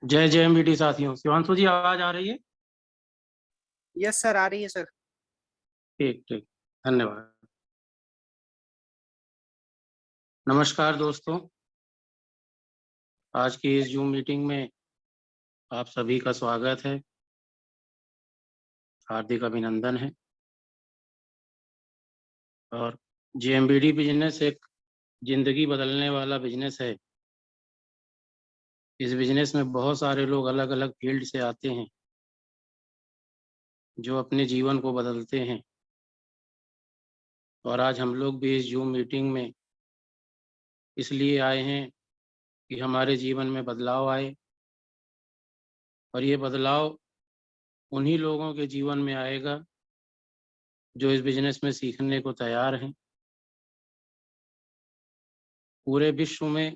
जय जय एमबीटी साथियों। शिवांशु जी, आवाज आ रही है? यस सर, आ रही है सर। ठीक ठीक, धन्यवाद। नमस्कार दोस्तों, आज की इस जूम मीटिंग में आप सभी का स्वागत है, हार्दिक अभिनंदन है। और जेएमबीडी बिजनेस एक जिंदगी बदलने वाला बिजनेस है। इस बिजनेस में बहुत सारे लोग अलग अलग फील्ड से आते हैं जो अपने जीवन को बदलते हैं। और आज हम लोग भी इस जूम मीटिंग में इसलिए आए हैं कि हमारे जीवन में बदलाव आए, और ये बदलाव उन्हीं लोगों के जीवन में आएगा जो इस बिजनेस में सीखने को तैयार हैं। पूरे विश्व में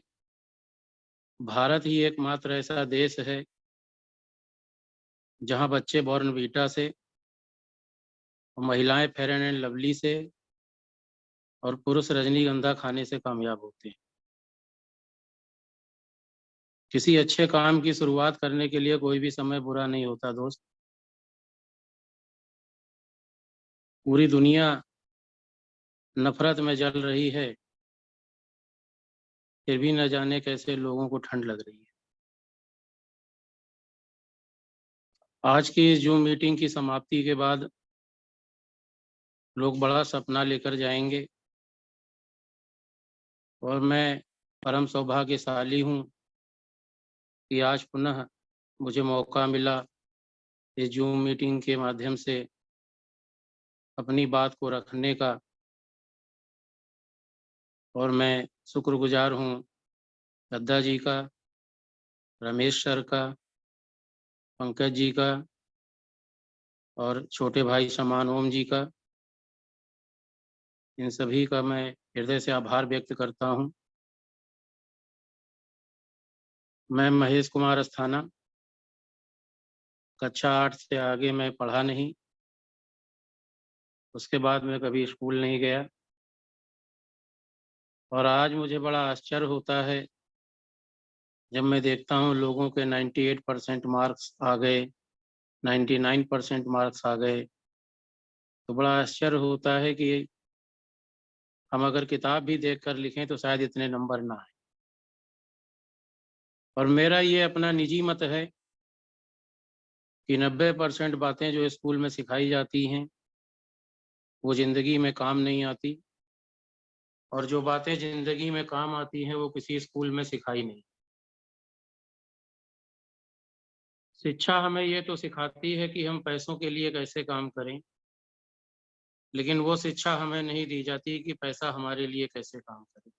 भारत ही एकमात्र ऐसा देश है जहां बच्चे बॉर्नवीटा से, महिलाएं फेयर एंड लवली से और पुरुष रजनीगंधा खाने से कामयाब होते हैं। किसी अच्छे काम की शुरुआत करने के लिए कोई भी समय बुरा नहीं होता दोस्त। पूरी दुनिया नफरत में जल रही है, फिर भी न जाने कैसे लोगों को ठंड लग रही है। आज की इस जूम मीटिंग की समाप्ति के बाद लोग बड़ा सपना लेकर जाएंगे, और मैं परम सौभाग्यशाली हूँ कि आज पुनः मुझे मौका मिला इस जूम मीटिंग के माध्यम से अपनी बात को रखने का। और मैं शुक्रगुजार हूँ श्रद्धा जी का, रमेश सर का, पंकज जी का और छोटे भाई समान ओम जी का। इन सभी का मैं हृदय से आभार व्यक्त करता हूँ। मैं महेश कुमार अस्थाना, कक्षा 8 से आगे मैं पढ़ा नहीं, उसके बाद मैं कभी स्कूल नहीं गया। और आज मुझे बड़ा आश्चर्य होता है जब मैं देखता हूँ लोगों के 98% मार्क्स आ गए, 99% मार्क्स आ गए, तो बड़ा आश्चर्य होता है कि हम अगर किताब भी देख कर लिखें तो शायद इतने नंबर ना आए। और मेरा ये अपना निजी मत है कि 90% बातें जो स्कूल में सिखाई जाती हैं वो ज़िंदगी में काम नहीं आती, और जो बातें ज़िंदगी में काम आती हैं वो किसी स्कूल में सिखाई नहीं। शिक्षा हमें ये तो सिखाती है कि हम पैसों के लिए कैसे काम करें, लेकिन वो शिक्षा हमें नहीं दी जाती कि पैसा हमारे लिए कैसे काम करे।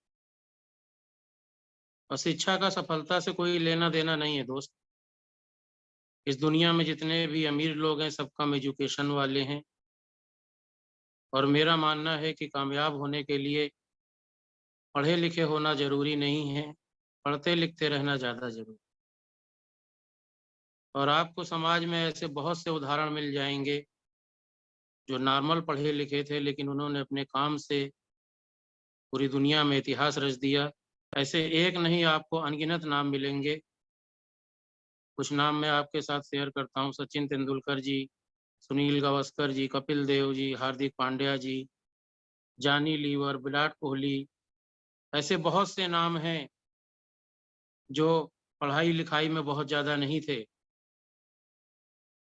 और शिक्षा का सफलता से कोई लेना देना नहीं है दोस्त। इस दुनिया में जितने भी अमीर लोग हैं सब कम एजुकेशन वाले हैं, और मेरा मानना है कि कामयाब होने के लिए पढ़े लिखे होना जरूरी नहीं है, पढ़ते लिखते रहना ज़्यादा जरूरी। और आपको समाज में ऐसे बहुत से उदाहरण मिल जाएंगे जो नॉर्मल पढ़े लिखे थे लेकिन उन्होंने अपने काम से पूरी दुनिया में इतिहास रच दिया। ऐसे एक नहीं, आपको अनगिनत नाम मिलेंगे। कुछ नाम मैं आपके साथ शेयर करता हूँ। सचिन तेंदुलकर जी, सुनील गावस्कर जी, कपिल देव जी, हार्दिक पांड्या जी, जानी लीवर, विराट कोहली, ऐसे बहुत से नाम हैं जो पढ़ाई लिखाई में बहुत ज़्यादा नहीं थे,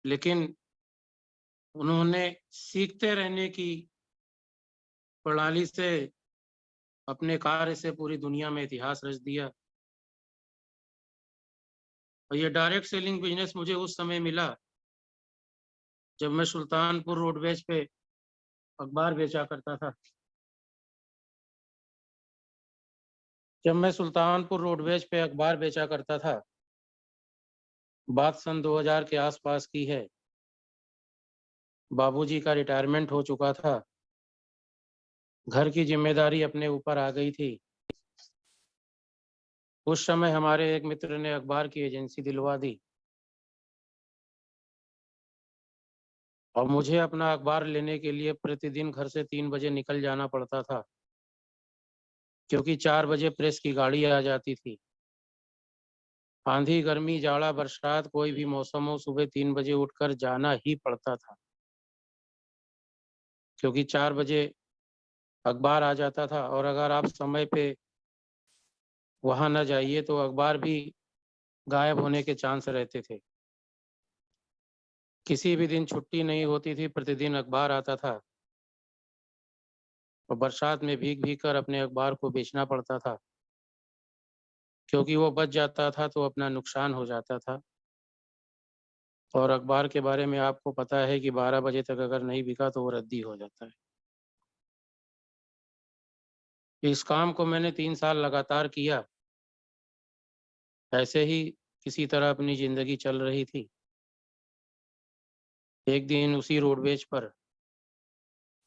लेकिन उन्होंने सीखते रहने की प्रणाली से, अपने कार्य से पूरी दुनिया में इतिहास रच दिया। और ये डायरेक्ट सेलिंग बिजनेस मुझे उस समय मिला जब मैं सुल्तानपुर रोडवेज पे अखबार बेचा करता था। जब मैं सुल्तानपुर रोडवेज पे अखबार बेचा करता था, बात सन 2000 के आसपास की है। बाबूजी का रिटायरमेंट हो चुका था, घर की जिम्मेदारी अपने ऊपर आ गई थी। उस समय हमारे एक मित्र ने अखबार की एजेंसी दिलवा दी, और मुझे अपना अखबार लेने के लिए प्रतिदिन घर से 3 बजे निकल जाना पड़ता था, क्योंकि 4 बजे प्रेस की गाड़ी आ जाती थी। आंधी, गर्मी, जाड़ा, बरसात, कोई भी मौसम हो, सुबह 3 बजे उठकर जाना ही पड़ता था, क्योंकि 4 बजे अखबार आ जाता था और अगर आप समय पे वहां न जाइए तो अखबार भी गायब होने के चांस रहते थे। किसी भी दिन छुट्टी नहीं होती थी, प्रतिदिन अखबार आता था और बरसात में भीग भीग कर अपने अखबार को बेचना पड़ता था, क्योंकि वो बच जाता था तो अपना नुकसान हो जाता था। और अखबार के बारे में आपको पता है कि 12 बजे तक अगर नहीं बिका तो वो रद्दी हो जाता है। इस काम को मैंने 3 साल लगातार किया। ऐसे ही किसी तरह अपनी ज़िंदगी चल रही थी। एक दिन उसी रोडवेज पर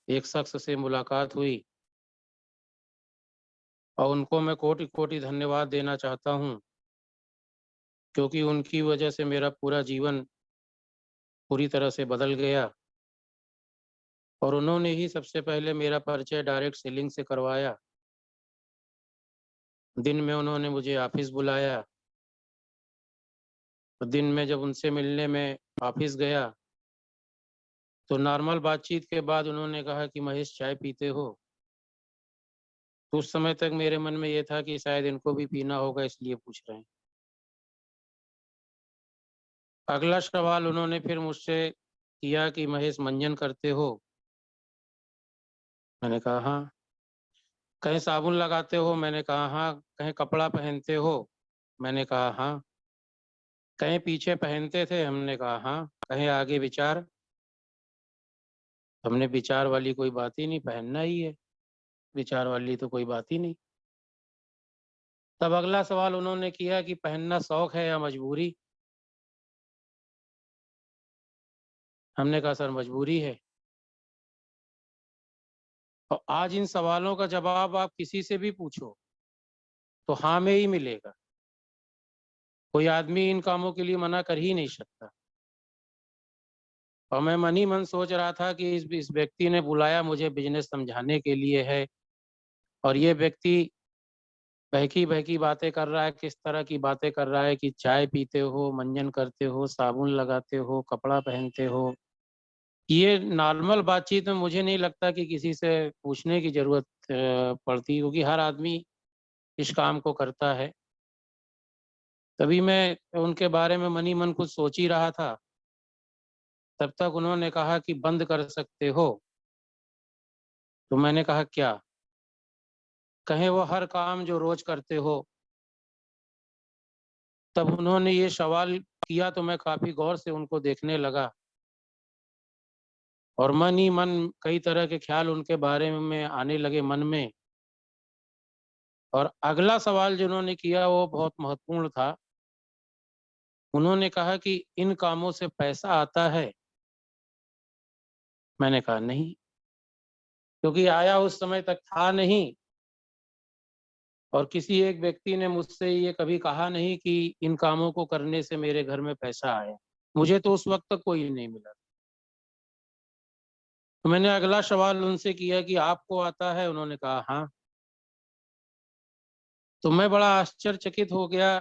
एक शख्स से मुलाकात हुई और उनको मैं कोटि-कोटि धन्यवाद देना चाहता हूँ, क्योंकि उनकी वजह से मेरा पूरा जीवन पूरी तरह से बदल गया और उन्होंने ही सबसे पहले मेरा परिचय डायरेक्ट सेलिंग से करवाया। दिन में उन्होंने मुझे ऑफ़िस बुलाया। तो दिन में जब उनसे मिलने मैं ऑफ़िस गया, तो नॉर्मल बातचीत के बाद उन्होंने कहा कि महेश चाय पीते हो? तो उस समय तक मेरे मन में ये था कि शायद इनको भी पीना होगा इसलिए पूछ रहे हैं। अगला सवाल उन्होंने फिर मुझसे किया कि महेश मंजन करते हो? मैंने कहा हाँ। कहीं साबुन लगाते हो? मैंने कहा हाँ। कहीं कपड़ा पहनते हो? मैंने कहा हाँ। कहीं पीछे पहनते थे? हमने कहा हाँ। कहीं आगे विचार? हमने विचार वाली कोई बात ही नहीं, पहनना ही है, विचार वाली तो कोई बात ही नहीं। तब अगला सवाल उन्होंने किया कि पहनना शौक है या मजबूरी? हमने कहा सर मजबूरी है। और आज इन सवालों का जवाब आप किसी से भी पूछो तो हाँ में ही मिलेगा। कोई आदमी इन कामों के लिए मना कर ही नहीं सकता। और मैं मन ही मन सोच रहा था कि इस व्यक्ति ने बुलाया मुझे बिजनेस समझाने के लिए है और ये व्यक्ति बहकी-बहकी बातें कर रहा है, किस तरह की बातें कर रहा है कि चाय पीते हो, मंजन करते हो, साबुन लगाते हो, कपड़ा पहनते हो। ये नॉर्मल बातचीत में मुझे नहीं लगता कि किसी से पूछने की ज़रूरत पड़ती, क्योंकि हर आदमी इस काम को करता है। तभी मैं उनके बारे में मन ही मन कुछ सोच ही रहा था, तब तक उन्होंने कहा कि बंद कर सकते हो। तो मैंने कहा क्या? कहें वो हर काम जो रोज़ करते हो। तब उन्होंने ये सवाल किया तो मैं काफ़ी गौर से उनको देखने लगा और मन ही मन कई तरह के ख़्याल उनके बारे में आने लगे मन में। और अगला सवाल जो उन्होंने किया वो बहुत महत्वपूर्ण था। उन्होंने कहा कि इन कामों से पैसा आता है? मैंने कहा नहीं, क्योंकि आया उस समय तक था नहीं और किसी एक व्यक्ति ने मुझसे ये कभी कहा नहीं कि इन कामों को करने से मेरे घर में पैसा आया। मुझे तो उस वक़्त तक कोई नहीं मिला। तो मैंने अगला सवाल उनसे किया कि आपको आता है? उन्होंने कहा हाँ। तो मैं बड़ा आश्चर्यचकित हो गया,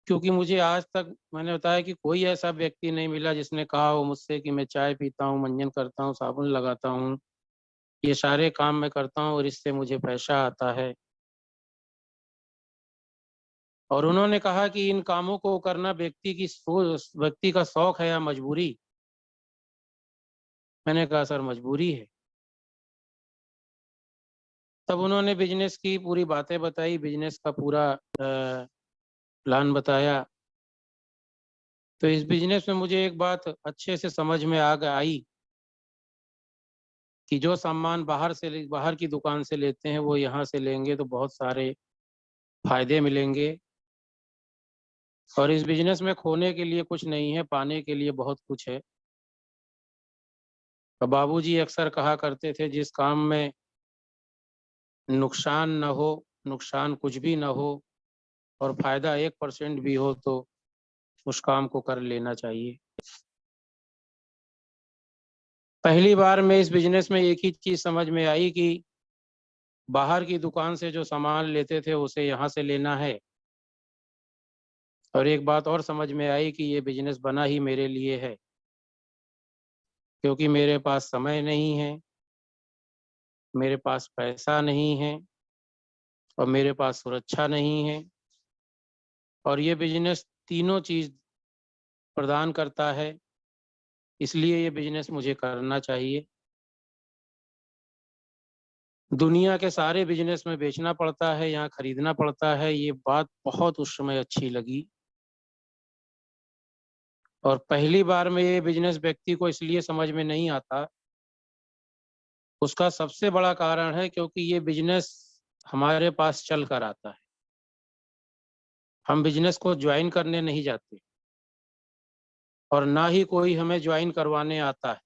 क्योंकि मुझे आज तक मैंने बताया कि कोई ऐसा व्यक्ति नहीं मिला जिसने कहा हो मुझसे कि मैं चाय पीता हूँ, मंजन करता हूँ, साबुन लगाता हूँ, ये सारे काम मैं करता हूँ और इससे मुझे पैसा आता है। और उन्होंने कहा कि इन कामों को करना व्यक्ति का शौक है या मजबूरी? मैंने कहा सर मजबूरी है। तब उन्होंने बिज़नेस की पूरी बातें बताई, बिज़नेस का पूरा प्लान बताया। तो इस बिज़नेस में मुझे एक बात अच्छे से समझ में आई कि जो सामान बाहर की दुकान से लेते हैं वो यहाँ से लेंगे तो बहुत सारे फ़ायदे मिलेंगे और इस बिज़नेस में खोने के लिए कुछ नहीं है, पाने के लिए बहुत कुछ है। और बाबूजी अक्सर कहा करते थे जिस काम में नुकसान ना हो, नुकसान कुछ भी ना हो और फ़ायदा 1% भी हो तो उस काम को कर लेना चाहिए। पहली बार में इस बिज़नेस में एक ही चीज़ समझ में आई कि बाहर की दुकान से जो सामान लेते थे उसे यहाँ से लेना है और एक बात और समझ में आई कि ये बिजनेस बना ही मेरे लिए है, क्योंकि मेरे पास समय नहीं है, मेरे पास पैसा नहीं है और मेरे पास सुरक्षा नहीं है। और ये बिजनेस तीनों चीज प्रदान करता है, इसलिए ये बिजनेस मुझे करना चाहिए। दुनिया के सारे बिजनेस में बेचना पड़ता है, यहाँ खरीदना पड़ता है, ये बात बहुत उस समय अच्छी लगी। और पहली बार में ये बिजनेस व्यक्ति को इसलिए समझ में नहीं आता, उसका सबसे बड़ा कारण है क्योंकि ये बिजनेस हमारे पास चल कर आता है। हम बिजनेस को ज्वाइन करने नहीं जाते और ना ही कोई हमें ज्वाइन करवाने आता है।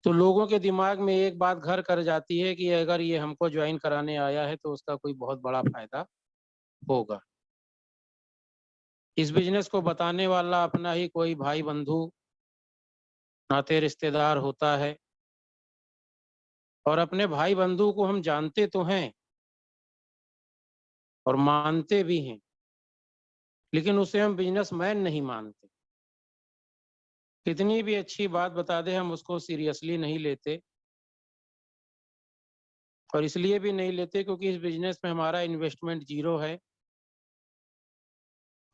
तो लोगों के दिमाग में एक बात घर कर जाती है कि अगर ये हमको ज्वाइन कराने आया है तो उसका कोई बहुत बड़ा फायदा होगा। इस बिजनेस को बताने वाला अपना ही कोई भाई बंधु नाते रिश्तेदार होता है, और अपने भाई बंधु को हम जानते तो हैं और मानते भी हैं, लेकिन उसे हम बिजनेसमैन नहीं मानते। कितनी भी अच्छी बात बता दे हम उसको सीरियसली नहीं लेते, और इसलिए भी नहीं लेते क्योंकि इस बिजनेस में हमारा इन्वेस्टमेंट जीरो है।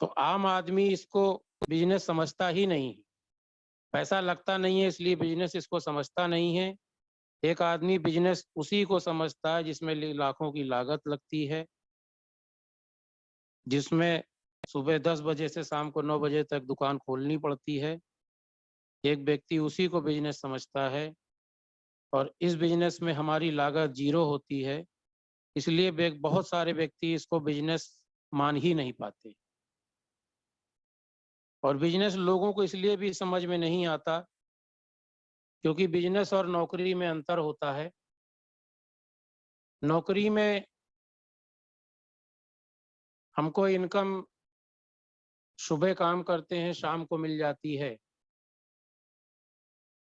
तो आम आदमी इसको बिजनेस समझता ही नहीं है, पैसा लगता नहीं है इसलिए बिजनेस इसको समझता नहीं है। एक आदमी बिजनेस उसी को समझता है जिसमें लाखों की लागत लगती है, जिसमें सुबह 10 बजे से शाम को 9 बजे तक दुकान खोलनी पड़ती है। एक व्यक्ति उसी को बिजनेस समझता है, और इस बिजनेस में हमारी लागत जीरो होती है, इसलिए बहुत सारे व्यक्ति इसको बिजनेस मान ही नहीं पाते। और बिजनेस लोगों को इसलिए भी समझ में नहीं आता क्योंकि बिजनेस और नौकरी में अंतर होता है। नौकरी में हमको इनकम सुबह काम करते हैं शाम को मिल जाती है,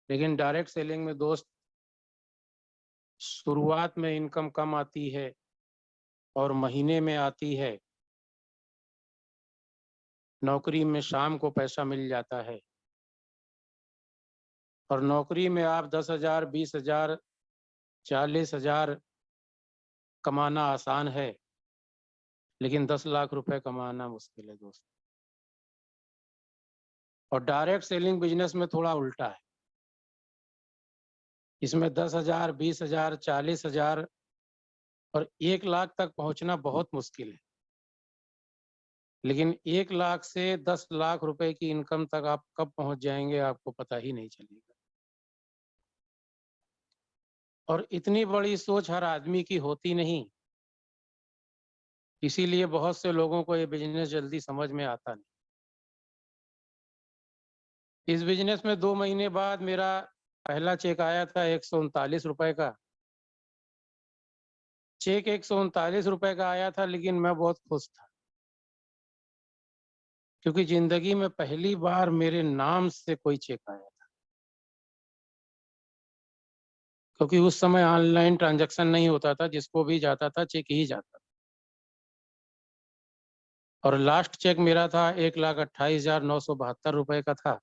लेकिन डायरेक्ट सेलिंग में दोस्त शुरुआत में इनकम कम आती है और महीने में आती है। नौकरी में शाम को पैसा मिल जाता है, और नौकरी में आप 10,000, 20,000, 40,000 कमाना आसान है, लेकिन 10 लाख रुपए कमाना मुश्किल है दोस्त। और डायरेक्ट सेलिंग बिजनेस में थोड़ा उल्टा है, इसमें 10,000, 20,000, 40,000 और 1 लाख तक पहुंचना बहुत मुश्किल है, लेकिन 1 लाख से 10 लाख रुपए की इनकम तक आप कब पहुंच जाएंगे आपको पता ही नहीं चलेगा। और इतनी बड़ी सोच हर आदमी की होती नहीं, इसीलिए बहुत से लोगों को ये बिजनेस जल्दी समझ में आता नहीं। इस बिजनेस में 2 महीने बाद मेरा पहला चेक आया था 139 रुपए का। चेक 139 रुपए का आया था, लेकिन मैं बहुत खुश था क्योंकि जिंदगी में पहली बार मेरे नाम से कोई चेक आया था। क्योंकि उस समय ऑनलाइन ट्रांजैक्शन नहीं होता था, जिसको भी जाता था चेक ही जाता था। और लास्ट चेक मेरा था 1,28,972 रुपए का था।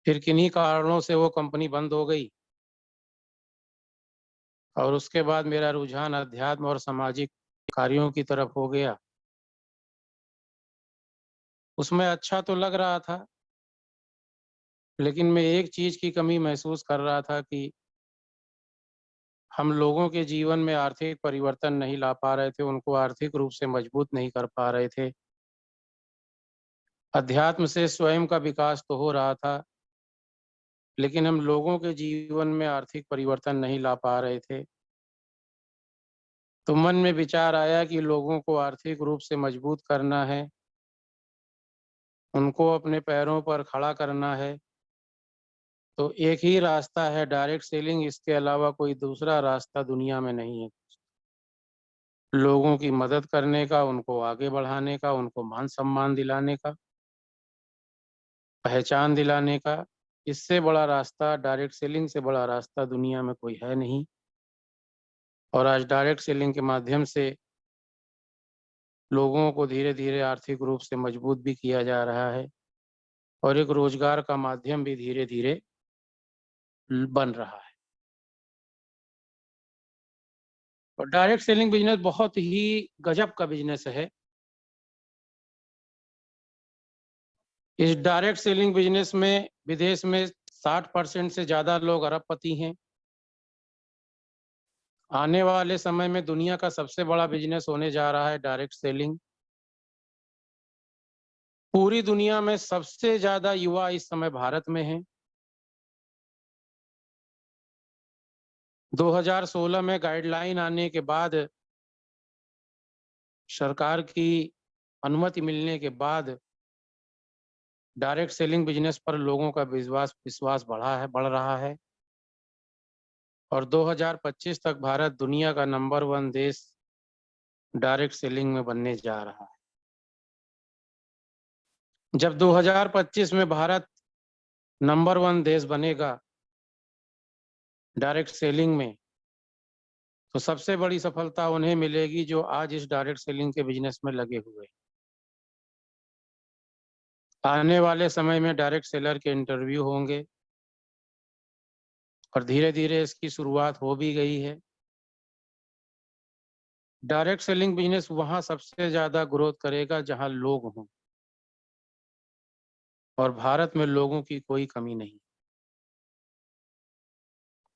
फिर किन्हीं कारणों से वो कंपनी बंद हो गई, और उसके बाद मेरा रुझान अध्यात्म और सामाजिक कार्यों की तरफ हो गया। उसमें अच्छा तो लग रहा था, लेकिन मैं एक चीज की कमी महसूस कर रहा था कि हम लोगों के जीवन में आर्थिक परिवर्तन नहीं ला पा रहे थे, उनको आर्थिक रूप से मजबूत नहीं कर पा रहे थे। अध्यात्म से स्वयं का विकास तो हो रहा था, लेकिन हम लोगों के जीवन में आर्थिक परिवर्तन नहीं ला पा रहे थे। तो मन में विचार आया कि लोगों को आर्थिक रूप से मजबूत करना है, उनको अपने पैरों पर खड़ा करना है। तो एक ही रास्ता है डायरेक्ट सेलिंग, इसके अलावा कोई दूसरा रास्ता दुनिया में नहीं है। लोगों की मदद करने का, उनको आगे बढ़ाने का, उनको मान सम्मान दिलाने का, पहचान दिलाने का, इससे बड़ा रास्ता, डायरेक्ट सेलिंग से बड़ा रास्ता दुनिया में कोई है नहीं। और आज डायरेक्ट सेलिंग के माध्यम से लोगों को धीरे धीरे आर्थिक रूप से मजबूत भी किया जा रहा है और एक रोजगार का माध्यम भी धीरे धीरे बन रहा है। और डायरेक्ट सेलिंग बिजनेस बहुत ही गजब का बिजनेस है। इस डायरेक्ट सेलिंग बिजनेस में विदेश में 60% से ज्यादा लोग अरबपति हैं। आने वाले समय में दुनिया का सबसे बड़ा बिजनेस होने जा रहा है डायरेक्ट सेलिंग। पूरी दुनिया में सबसे ज्यादा युवा इस समय भारत में हैं। 2016 में गाइडलाइन आने के बाद, सरकार की अनुमति मिलने के बाद डायरेक्ट सेलिंग बिजनेस पर लोगों का विश्वास बढ़ रहा है और 2025 तक भारत दुनिया का नंबर 1 देश डायरेक्ट सेलिंग में बनने जा रहा है। जब 2025 में भारत नंबर 1 देश बनेगा डायरेक्ट सेलिंग में, तो सबसे बड़ी सफलता उन्हें मिलेगी जो आज इस डायरेक्ट सेलिंग के बिजनेस में लगे हुए। आने वाले समय में डायरेक्ट सेलर के इंटरव्यू होंगे और धीरे धीरे इसकी शुरुआत हो भी गई है। डायरेक्ट सेलिंग बिजनेस वहां सबसे ज्यादा ग्रोथ करेगा जहां लोग हों, और भारत में लोगों की कोई कमी नहीं।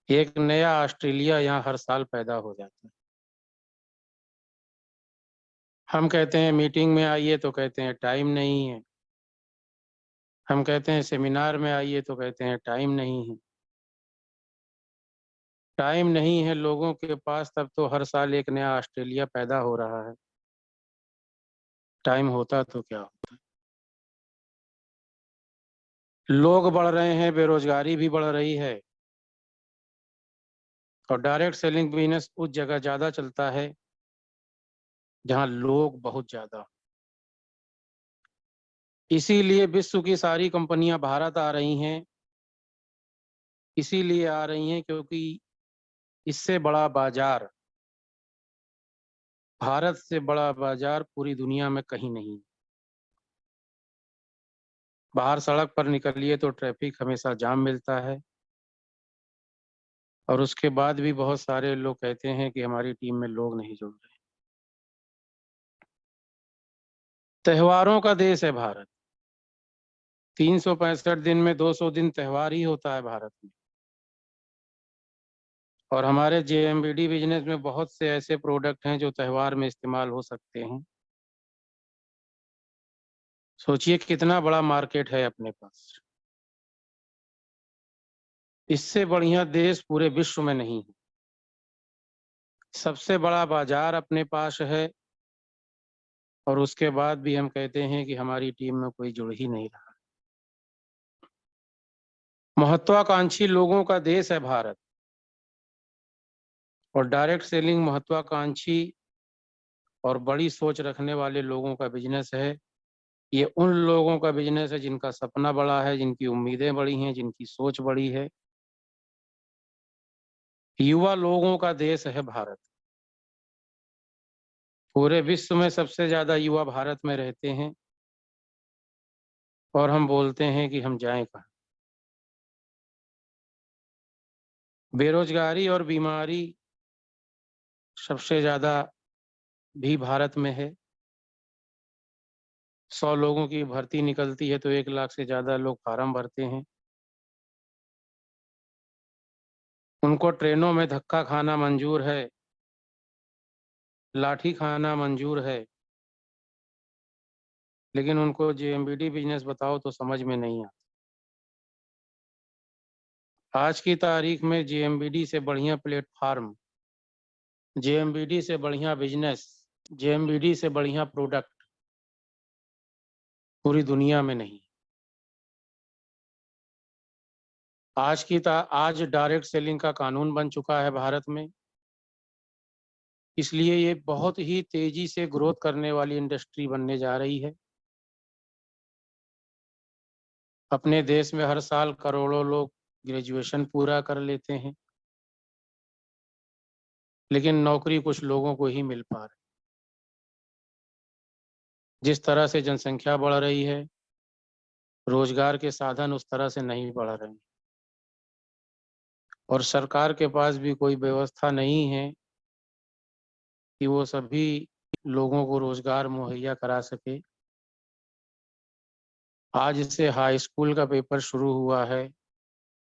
एक नया ऑस्ट्रेलिया यहाँ हर साल पैदा हो जाता है। हम कहते हैं मीटिंग में आइए तो कहते हैं टाइम नहीं है। हम कहते हैं सेमिनार में आइए तो कहते हैं टाइम नहीं है। टाइम नहीं है लोगों के पास, तब तो हर साल एक नया ऑस्ट्रेलिया पैदा हो रहा है। टाइम होता तो क्या होता। लोग बढ़ रहे हैं, बेरोजगारी भी बढ़ रही है, और डायरेक्ट सेलिंग बिजनेस उस जगह ज्यादा चलता है जहां लोग बहुत ज्यादा। इसीलिए विश्व की सारी कंपनियां भारत आ रही हैं। इसीलिए आ रही हैं क्योंकि इससे बड़ा बाजार, भारत से बड़ा बाजार पूरी दुनिया में कहीं नहीं। बाहर सड़क पर निकलिए तो ट्रैफिक हमेशा जाम मिलता है, और उसके बाद भी बहुत सारे लोग कहते हैं कि हमारी टीम में लोग नहीं जुड़ रहे। त्योहारों का देश है भारत। 365 दिन में 200 दिन त्योहार ही होता है भारत में। और हमारे जेएमबीडी बिजनेस में बहुत से ऐसे प्रोडक्ट हैं जो त्योहार में इस्तेमाल हो सकते हैं। सोचिए कितना बड़ा मार्केट है अपने पास। इससे बढ़िया देश पूरे विश्व में नहीं है। सबसे बड़ा बाजार अपने पास है, और उसके बाद भी हम कहते हैं कि हमारी टीम में कोई जुड़ ही नहीं रहा। महत्वाकांक्षी लोगों का देश है भारत, और डायरेक्ट सेलिंग महत्वाकांक्षी और बड़ी सोच रखने वाले लोगों का बिजनेस है। ये उन लोगों का बिजनेस है जिनका सपना बड़ा है, जिनकी उम्मीदें बड़ी हैं, जिनकी सोच बड़ी है। युवा लोगों का देश है भारत। पूरे विश्व में सबसे ज्यादा युवा भारत में रहते हैं, और हम बोलते हैं कि हम जाएं कहाँ। बेरोजगारी और बीमारी सबसे ज्यादा भी भारत में है। 100 लोगों की भर्ती निकलती है तो 1 लाख से ज्यादा लोग फार्म भरते हैं। उनको ट्रेनों में धक्का खाना मंजूर है, लाठी खाना मंजूर है, लेकिन उनको जेएमबीडी बिजनेस बताओ तो समझ में नहीं आता। आज की तारीख में जेएमबीडी से बढ़िया प्लेटफॉर्म, जेएमबीडी से बढ़िया बिजनेस, जेएमबीडी से बढ़िया प्रोडक्ट पूरी दुनिया में नहीं। आज डायरेक्ट सेलिंग का कानून बन चुका है भारत में। इसलिए ये बहुत ही तेजी से ग्रोथ करने वाली इंडस्ट्री बनने जा रही है। अपने देश में हर साल करोड़ों लोग ग्रेजुएशन पूरा कर लेते हैं, लेकिन नौकरी कुछ लोगों को ही मिल पा रही। जिस तरह से जनसंख्या बढ़ रही है, रोजगार के साधन उस तरह से नहीं बढ़ रहे हैं और सरकार के पास भी कोई व्यवस्था नहीं है कि वो सभी लोगों को रोजगार मुहैया करा सके। आज से हाई स्कूल का पेपर शुरू हुआ है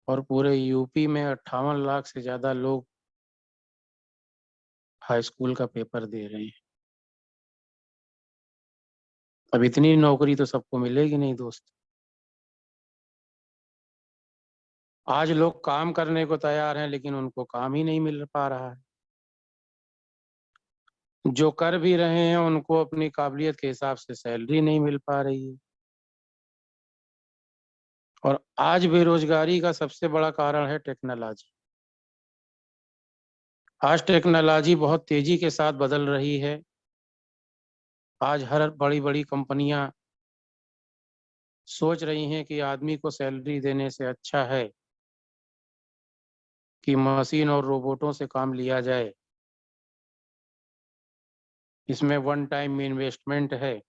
और पूरे यूपी में 58 लाख से ज़्यादा लोग हाई स्कूल का पेपर दे रहे हैं। अब इतनी नौकरी तो सबको मिलेगी नहीं दोस्त। आज लोग काम करने को तैयार हैं लेकिन उनको काम ही नहीं मिल पा रहा है। जो कर भी रहे हैं उनको अपनी काबिलियत के हिसाब से सैलरी नहीं मिल पा रही है। और आज बेरोजगारी का सबसे बड़ा कारण है टेक्नोलॉजी। आज टेक्नोलॉजी बहुत तेजी के साथ बदल रही है। आज हर बड़ी बड़ी कंपनियां सोच रही हैं कि आदमी को सैलरी देने से अच्छा है कि मशीन और रोबोटों से काम लिया जाए। इसमें वन टाइम इन्वेस्टमेंट है,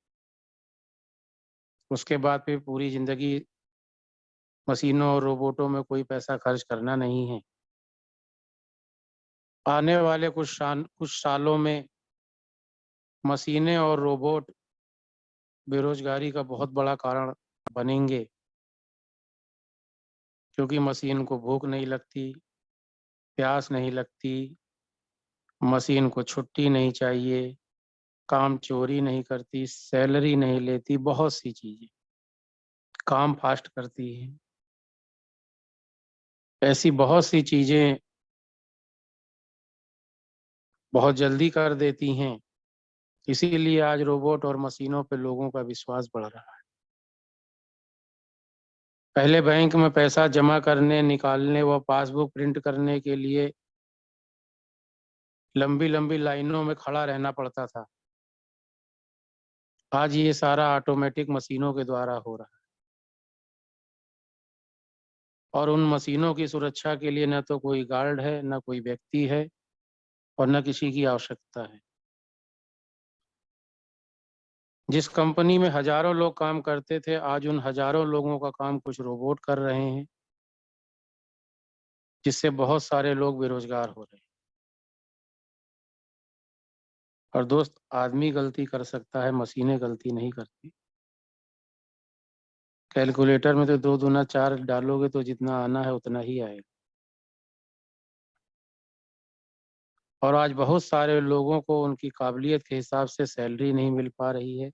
उसके बाद फिर पूरी जिंदगी मशीनों और रोबोटों में कोई पैसा खर्च करना नहीं है। आने वाले कुछ सालों में मशीनें और रोबोट बेरोजगारी का बहुत बड़ा कारण बनेंगे, क्योंकि मशीन को भूख नहीं लगती, प्यास नहीं लगती, मशीन को छुट्टी नहीं चाहिए, काम चोरी नहीं करती, सैलरी नहीं लेती, बहुत सी चीजें काम फास्ट करती है। ऐसी बहुत सी चीजें बहुत जल्दी कर देती हैं। इसीलिए आज रोबोट और मशीनों पे लोगों का विश्वास बढ़ रहा है। पहले बैंक में पैसा जमा करने, निकालने व पासबुक प्रिंट करने के लिए लंबी लंबी लाइनों में खड़ा रहना पड़ता था। आज ये सारा ऑटोमेटिक मशीनों के द्वारा हो रहा है और उन मशीनों की सुरक्षा के लिए न तो कोई गार्ड है, न कोई व्यक्ति है और न किसी की आवश्यकता है। जिस कंपनी में हजारों लोग काम करते थे, आज उन हजारों लोगों का काम कुछ रोबोट कर रहे हैं, जिससे बहुत सारे लोग बेरोजगार हो रहे हैं। और दोस्त, आदमी गलती कर सकता है, मशीनें गलती नहीं करती। कैलकुलेटर में तो 2 दूना 4 डालोगे तो जितना आना है उतना ही आएगा। और आज बहुत सारे लोगों को उनकी काबिलियत के हिसाब से सैलरी नहीं मिल पा रही है।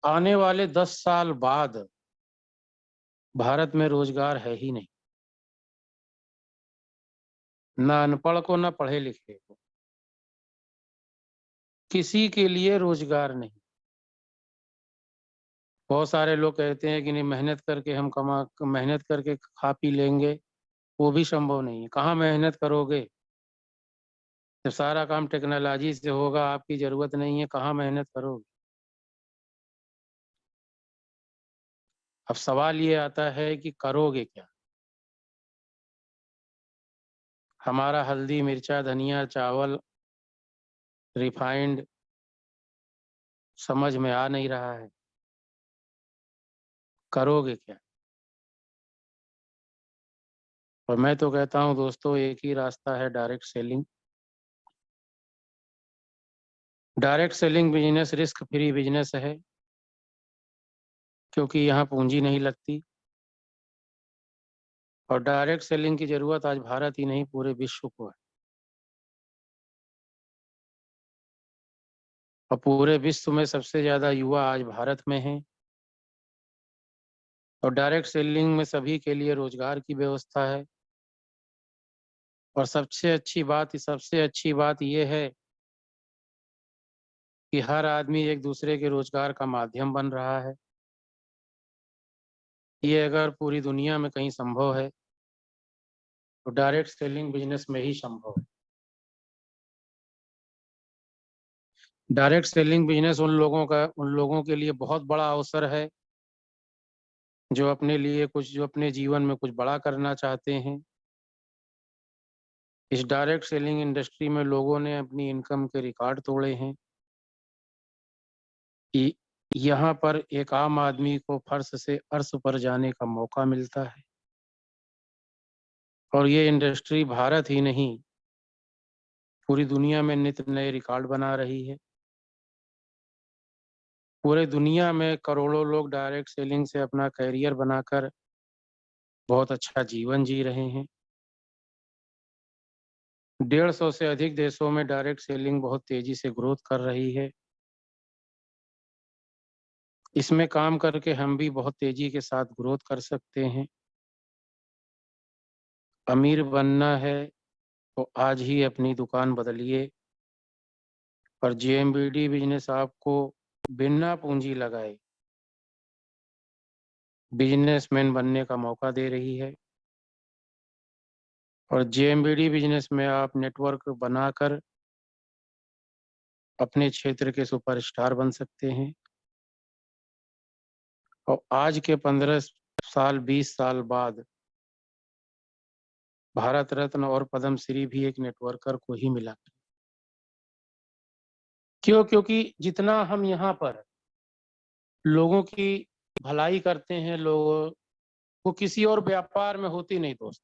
आने वाले 10 साल बाद भारत में रोजगार है ही नहीं, ना अनपढ़ को ना पढ़े लिखे को, किसी के लिए रोजगार नहीं। बहुत सारे लोग कहते हैं कि नहीं, मेहनत करके खा पी लेंगे, वो भी संभव नहीं है। कहाँ मेहनत करोगे जब सारा काम टेक्नोलॉजी से होगा, आपकी जरूरत नहीं है, कहाँ मेहनत करोगे। अब सवाल ये आता है कि करोगे क्या। हमारा हल्दी, मिर्चा, धनिया, चावल, रिफाइंड समझ में आ नहीं रहा है, करोगे क्या। और मैं तो कहता हूँ दोस्तों, एक ही रास्ता है, direct selling. Direct selling business risk free business है, क्योंकि यहाँ पूंजी नहीं लगती। और डायरेक्ट सेलिंग की जरूरत आज भारत ही नहीं, पूरे विश्व को है। और पूरे विश्व में सबसे ज्यादा युवा आज भारत में हैं। और डायरेक्ट सेलिंग में सभी के लिए रोजगार की व्यवस्था है। और सबसे अच्छी बात यह है कि हर आदमी एक दूसरे के रोजगार का माध्यम बन रहा है। ये अगर पूरी दुनिया में कहीं संभव है तो डायरेक्ट सेलिंग बिजनेस में ही संभव है। डायरेक्ट सेलिंग बिजनेस उन लोगों के लिए बहुत बड़ा अवसर है जो अपने जीवन में कुछ बड़ा करना चाहते हैं। इस डायरेक्ट सेलिंग इंडस्ट्री में लोगों ने अपनी इनकम के रिकॉर्ड तोड़े हैं। इ- यहाँ पर एक आम आदमी को फर्श से अर्श पर जाने का मौका मिलता है। और ये इंडस्ट्री भारत ही नहीं, पूरी दुनिया में नित्य नए रिकॉर्ड बना रही है। पूरे दुनिया में करोड़ों लोग डायरेक्ट सेलिंग से अपना करियर बनाकर बहुत अच्छा जीवन जी रहे हैं। 150 से अधिक देशों में डायरेक्ट सेलिंग बहुत तेजी से ग्रोथ कर रही है। इसमें काम करके हम भी बहुत तेजी के साथ ग्रोथ कर सकते हैं। अमीर बनना है तो आज ही अपनी दुकान बदलिए और जेएमबीडी बिजनेस आपको बिना पूंजी लगाए बिजनेसमैन बनने का मौका दे रही है। और जेएमबीडी बिजनेस में आप नेटवर्क बनाकर अपने क्षेत्र के सुपरस्टार बन सकते हैं। और आज के 15 साल 20 साल बाद भारत रत्न और पद्म श्री भी एक नेटवर्कर को ही मिला। क्यों? क्योंकि जितना हम यहाँ पर लोगों की भलाई करते हैं, लोग वो किसी और व्यापार में होती नहीं दोस्त।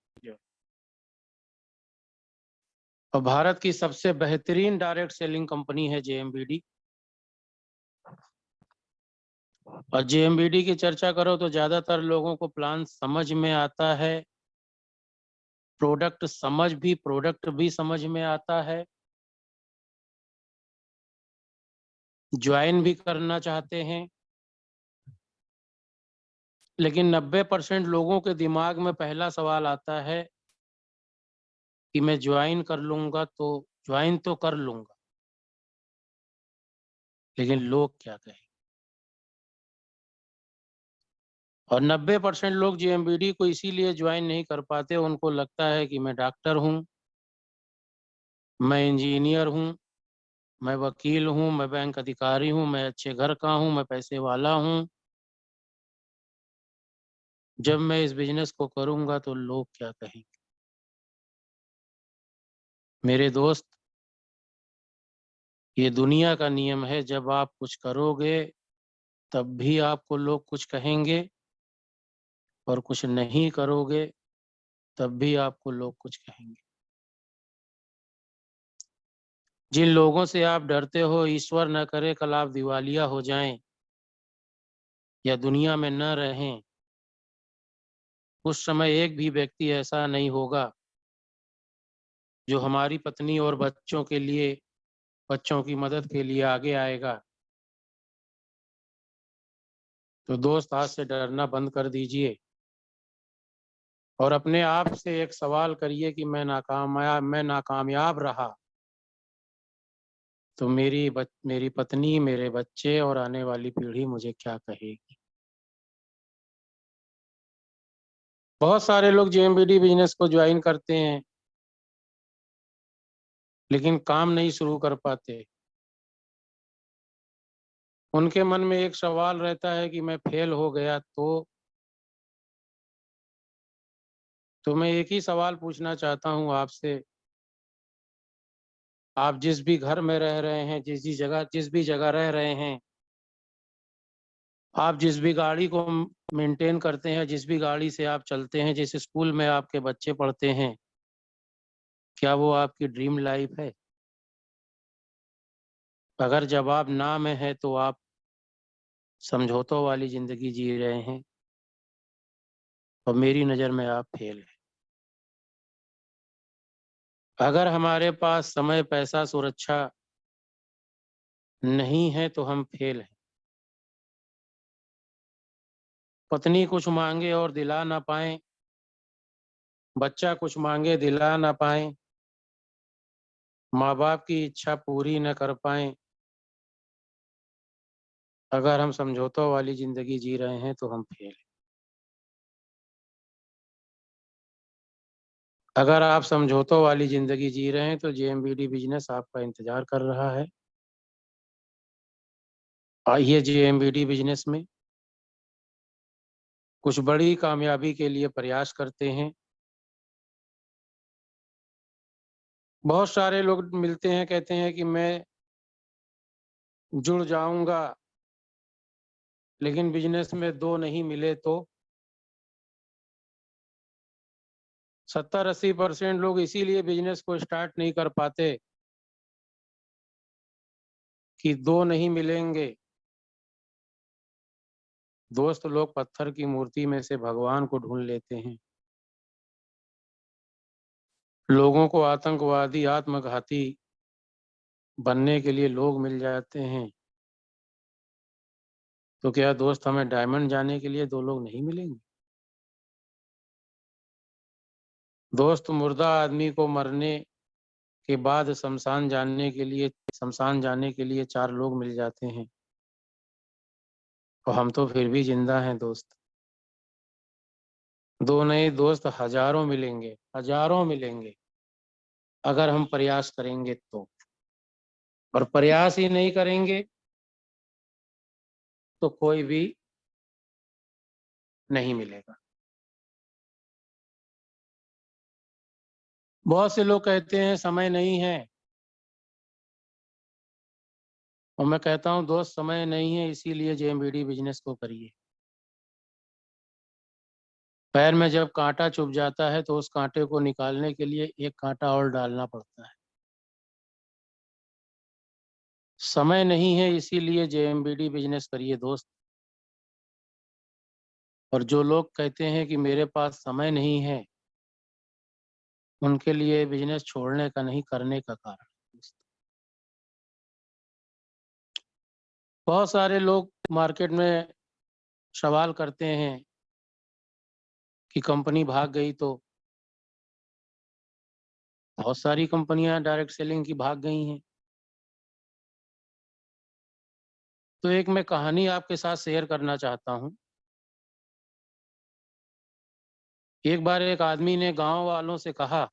और भारत की सबसे बेहतरीन डायरेक्ट सेलिंग कंपनी है जेएमबीडी। और जेएमबीडी की चर्चा करो तो ज्यादातर लोगों को प्लान समझ में आता है, प्रोडक्ट भी समझ में आता है, ज्वाइन भी करना चाहते हैं। लेकिन 90% लोगों के दिमाग में पहला सवाल आता है कि मैं ज्वाइन कर लूंगा तो ज्वाइन तो कर लूंगा, लेकिन लोग क्या कहें। और 90% लोग जेएमबीडी को इसीलिए ज्वाइन नहीं कर पाते, उनको लगता है कि मैं डॉक्टर हूं, मैं इंजीनियर हूं, मैं वकील हूं, मैं बैंक अधिकारी हूं, मैं अच्छे घर का हूं, मैं पैसे वाला हूं, जब मैं इस बिजनेस को करूंगा तो लोग क्या कहेंगे। मेरे दोस्त, ये दुनिया का नियम है, जब आप कुछ करोगे तब भी आपको लोग कुछ कहेंगे, और कुछ नहीं करोगे तब भी आपको लोग कुछ कहेंगे। जिन लोगों से आप डरते हो, ईश्वर न करे कल आप दिवालिया हो जाएं या दुनिया में न रहें, उस समय एक भी व्यक्ति ऐसा नहीं होगा जो हमारी पत्नी और बच्चों के लिए, बच्चों की मदद के लिए आगे आएगा। तो दोस्त, आज से डरना बंद कर दीजिए और अपने आप से एक सवाल करिए कि मैं नाकामयाब रहा तो मेरी पत्नी, मेरे बच्चे और आने वाली पीढ़ी मुझे क्या कहेगी। बहुत सारे लोग जेएमबीडी बिजनेस को ज्वाइन करते हैं लेकिन काम नहीं शुरू कर पाते। उनके मन में एक सवाल रहता है कि मैं फेल हो गया तो मैं एक ही सवाल पूछना चाहता हूं आपसे। आप जिस भी घर में रह रहे हैं, जिस भी जगह रह रहे हैं, आप जिस भी गाड़ी को मेंटेन करते हैं, जिस भी गाड़ी से आप चलते हैं, जिस स्कूल में आपके बच्चे पढ़ते हैं, क्या वो आपकी ड्रीम लाइफ है? अगर जवाब ना में है तो आप समझौतों वाली जिंदगी जी रहे हैं और मेरी नज़र में आप फेल हैं। अगर हमारे पास समय, पैसा, सुरक्षा नहीं है तो हम फेल हैं। पत्नी कुछ मांगे और दिला ना पाए, बच्चा कुछ मांगे दिला ना पाए, माँ बाप की इच्छा पूरी न कर पाए, अगर हम समझौतों वाली जिंदगी जी रहे हैं तो हम फेल हैं। अगर आप समझौतों वाली जिंदगी जी रहे हैं तो जेएमबीडी बिजनेस आपका इंतजार कर रहा है। आइए जेएमबीडी बिजनेस में कुछ बड़ी कामयाबी के लिए प्रयास करते हैं। बहुत सारे लोग मिलते हैं, कहते हैं कि मैं जुड़ जाऊंगा, लेकिन बिजनेस में 2 नहीं मिले तो 70-80% लोग इसीलिए बिजनेस को स्टार्ट नहीं कर पाते कि 2 नहीं मिलेंगे। दोस्त लोग पत्थर की मूर्ति में से भगवान को ढूंढ लेते हैं। लोगों को आतंकवादी, आत्मघाती बनने के लिए लोग मिल जाते हैं, तो क्या दोस्त हमें डायमंड जाने के लिए 2 लोग नहीं मिलेंगे? दोस्त मुर्दा आदमी को मरने के बाद शमशान जाने के लिए 4 लोग मिल जाते हैं, और हम तो फिर भी जिंदा हैं दोस्त। 2 नए दोस्त हजारों मिलेंगे अगर हम प्रयास करेंगे तो। और प्रयास ही नहीं करेंगे तो कोई भी नहीं मिलेगा। बहुत से लोग कहते हैं समय नहीं है, और मैं कहता हूं दोस्त समय नहीं है, इसीलिए जेएमबीडी बिजनेस को करिए। पैर में जब कांटा चुभ जाता है तो उस कांटे को निकालने के लिए एक कांटा और डालना पड़ता है। समय नहीं है, इसीलिए जेएमबीडी बिजनेस करिए दोस्त। और जो लोग कहते हैं कि मेरे पास समय नहीं है, उनके लिए बिजनेस छोड़ने का नहीं, करने का कारण। बहुत सारे लोग मार्केट में सवाल करते हैं कि कंपनी भाग गई तो। बहुत सारी कंपनियां डायरेक्ट सेलिंग की भाग गई हैं। तो एक मैं कहानी आपके साथ शेयर करना चाहता हूं। एक बार एक आदमी ने गांव वालों से कहा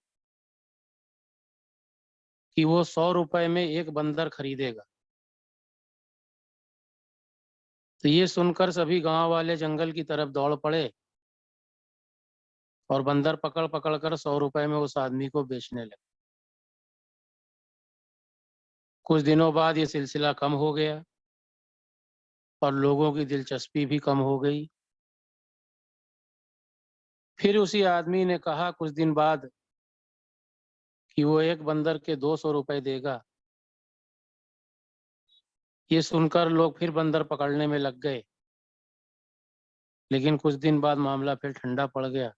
कि वो 100 रुपए में एक बंदर खरीदेगा। तो ये सुनकर सभी गांव वाले जंगल की तरफ दौड़ पड़े और बंदर पकड़ पकड़ कर 100 रुपए में उस आदमी को बेचने लगे। कुछ दिनों बाद ये सिलसिला कम हो गया और लोगों की दिलचस्पी भी कम हो गई। फिर उसी आदमी ने कहा कुछ दिन बाद कि वो एक बंदर के 200 रुपए देगा। ये सुनकर लोग फिर बंदर पकड़ने में लग गए, लेकिन कुछ दिन बाद मामला फिर ठंडा पड़ गया।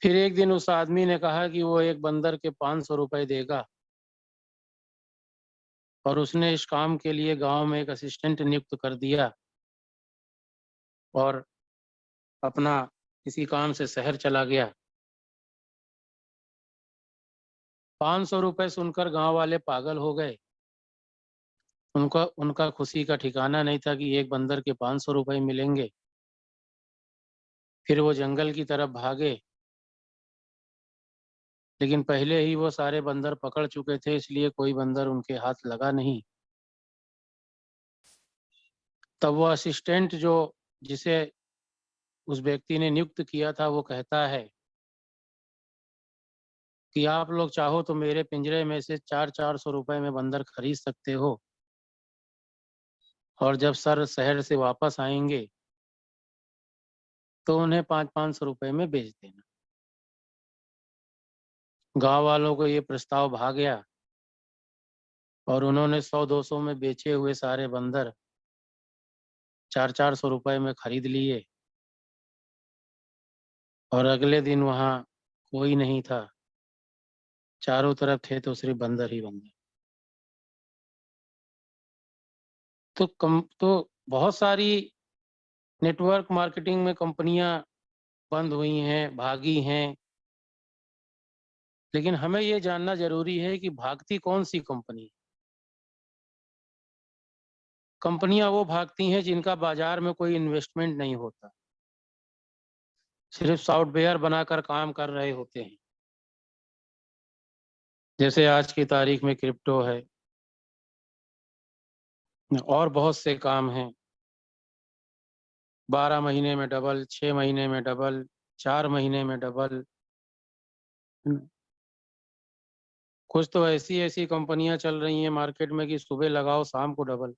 फिर एक दिन उस आदमी ने कहा कि वो एक बंदर के 500 रुपए देगा, और उसने इस काम के लिए गांव में एक असिस्टेंट नियुक्त कर दिया और अपना किसी काम से शहर चला गया। 500 रुपए सुनकर गांव वाले पागल हो गए। उनका उनका खुशी का ठिकाना नहीं था कि एक बंदर के 500 रुपए मिलेंगे। फिर वो जंगल की तरफ भागे, लेकिन पहले ही वो सारे बंदर पकड़ चुके थे, इसलिए कोई बंदर उनके हाथ लगा नहीं। तब वो असिस्टेंट जिसे उस व्यक्ति ने नियुक्त किया था, वो कहता है कि आप लोग चाहो तो मेरे पिंजरे में से 400 रुपए में बंदर खरीद सकते हो, और जब सर शहर से वापस आएंगे तो उन्हें 500 रुपए में बेच देना। गांव वालों को ये प्रस्ताव भा गया और उन्होंने 100-200 में बेचे हुए सारे बंदर 400 रुपए में खरीद लिए। और अगले दिन वहां कोई नहीं था, चारों तरफ थे तो सिर्फ बंदर ही बंदर। तो बहुत सारी नेटवर्क मार्केटिंग में कंपनियां बंद हुई हैं, भागी हैं, लेकिन हमें ये जानना जरूरी है कि भागती कौन सी कंपनी। कंपनियां वो भागती हैं जिनका बाजार में कोई इन्वेस्टमेंट नहीं होता, सिर्फ सॉफ्टवेयर बनाकर काम कर रहे होते हैं। जैसे आज की तारीख में क्रिप्टो है, और बहुत से काम हैं। 12 महीने में डबल, 6 महीने में डबल, 4 महीने में डबल। कुछ तो ऐसी ऐसी कंपनियां चल रही हैं मार्केट में कि सुबह लगाओ शाम को डबल।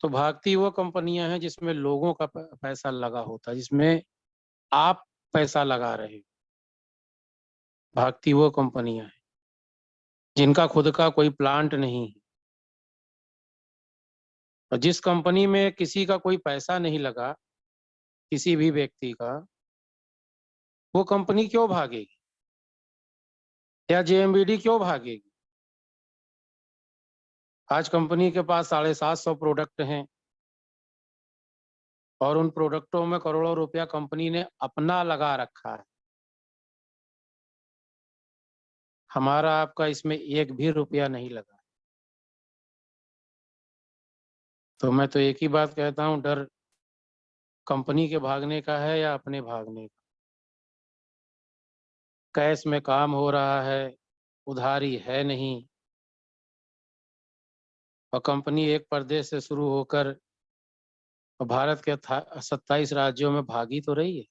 तो भागती वो कंपनियां हैं जिसमें लोगों का पैसा लगा होता है, जिसमें आप पैसा लगा रहे हो। भागती वो कंपनियां हैं जिनका खुद का कोई प्लांट नहीं है। और जिस कंपनी में किसी का कोई पैसा नहीं लगा, किसी भी व्यक्ति का, वो कंपनी क्यों भागेगी या जेएमबीडी क्यों भागेगी? आज कंपनी के पास 750 प्रोडक्ट हैं और उन प्रोडक्टों में करोड़ों रुपया कंपनी ने अपना लगा रखा है। हमारा आपका इसमें एक भी रुपया नहीं लगा। तो मैं तो एक ही बात कहता हूं, डर कंपनी के भागने का है या अपने भागने का? कैश में काम हो रहा है, उधारी है नहीं, और कंपनी एक प्रदेश से शुरू होकर भारत के 27 राज्यों में भागी तो रही है।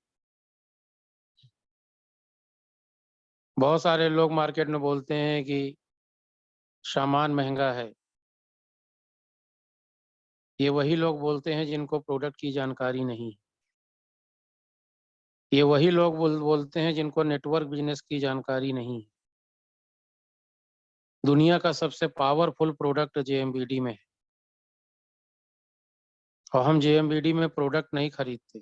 बहुत सारे लोग मार्केट में बोलते हैं कि सामान महंगा है। ये वही लोग बोलते हैं जिनको प्रोडक्ट की जानकारी नहीं है। ये वही लोग बोलते हैं जिनको नेटवर्क बिजनेस की जानकारी नहीं है। दुनिया का सबसे पावरफुल प्रोडक्ट जेएमबीडी में है, और हम जेएमबीडी में प्रोडक्ट नहीं खरीदते।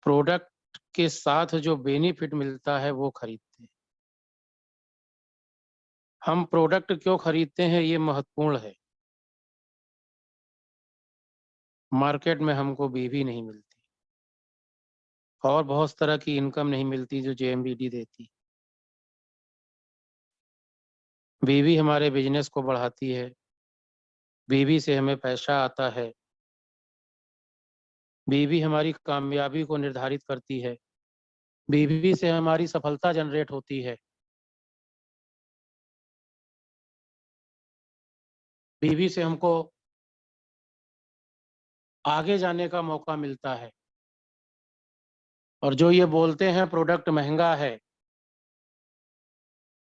प्रोडक्ट के साथ जो बेनिफिट मिलता है वो खरीदते हैं। हम प्रोडक्ट क्यों खरीदते हैं ये महत्वपूर्ण है। मार्केट में हमको बीवी नहीं मिलती और बहुत तरह की इनकम नहीं मिलती जो जेएमबीडी देती। बीवी हमारे बिजनेस को बढ़ाती है, बीवी से हमें पैसा आता है, बीवी हमारी कामयाबी को निर्धारित करती है, बीवी से हमारी सफलता जनरेट होती है, बीवी से हमको आगे जाने का मौका मिलता है। और जो ये बोलते हैं प्रोडक्ट महंगा है,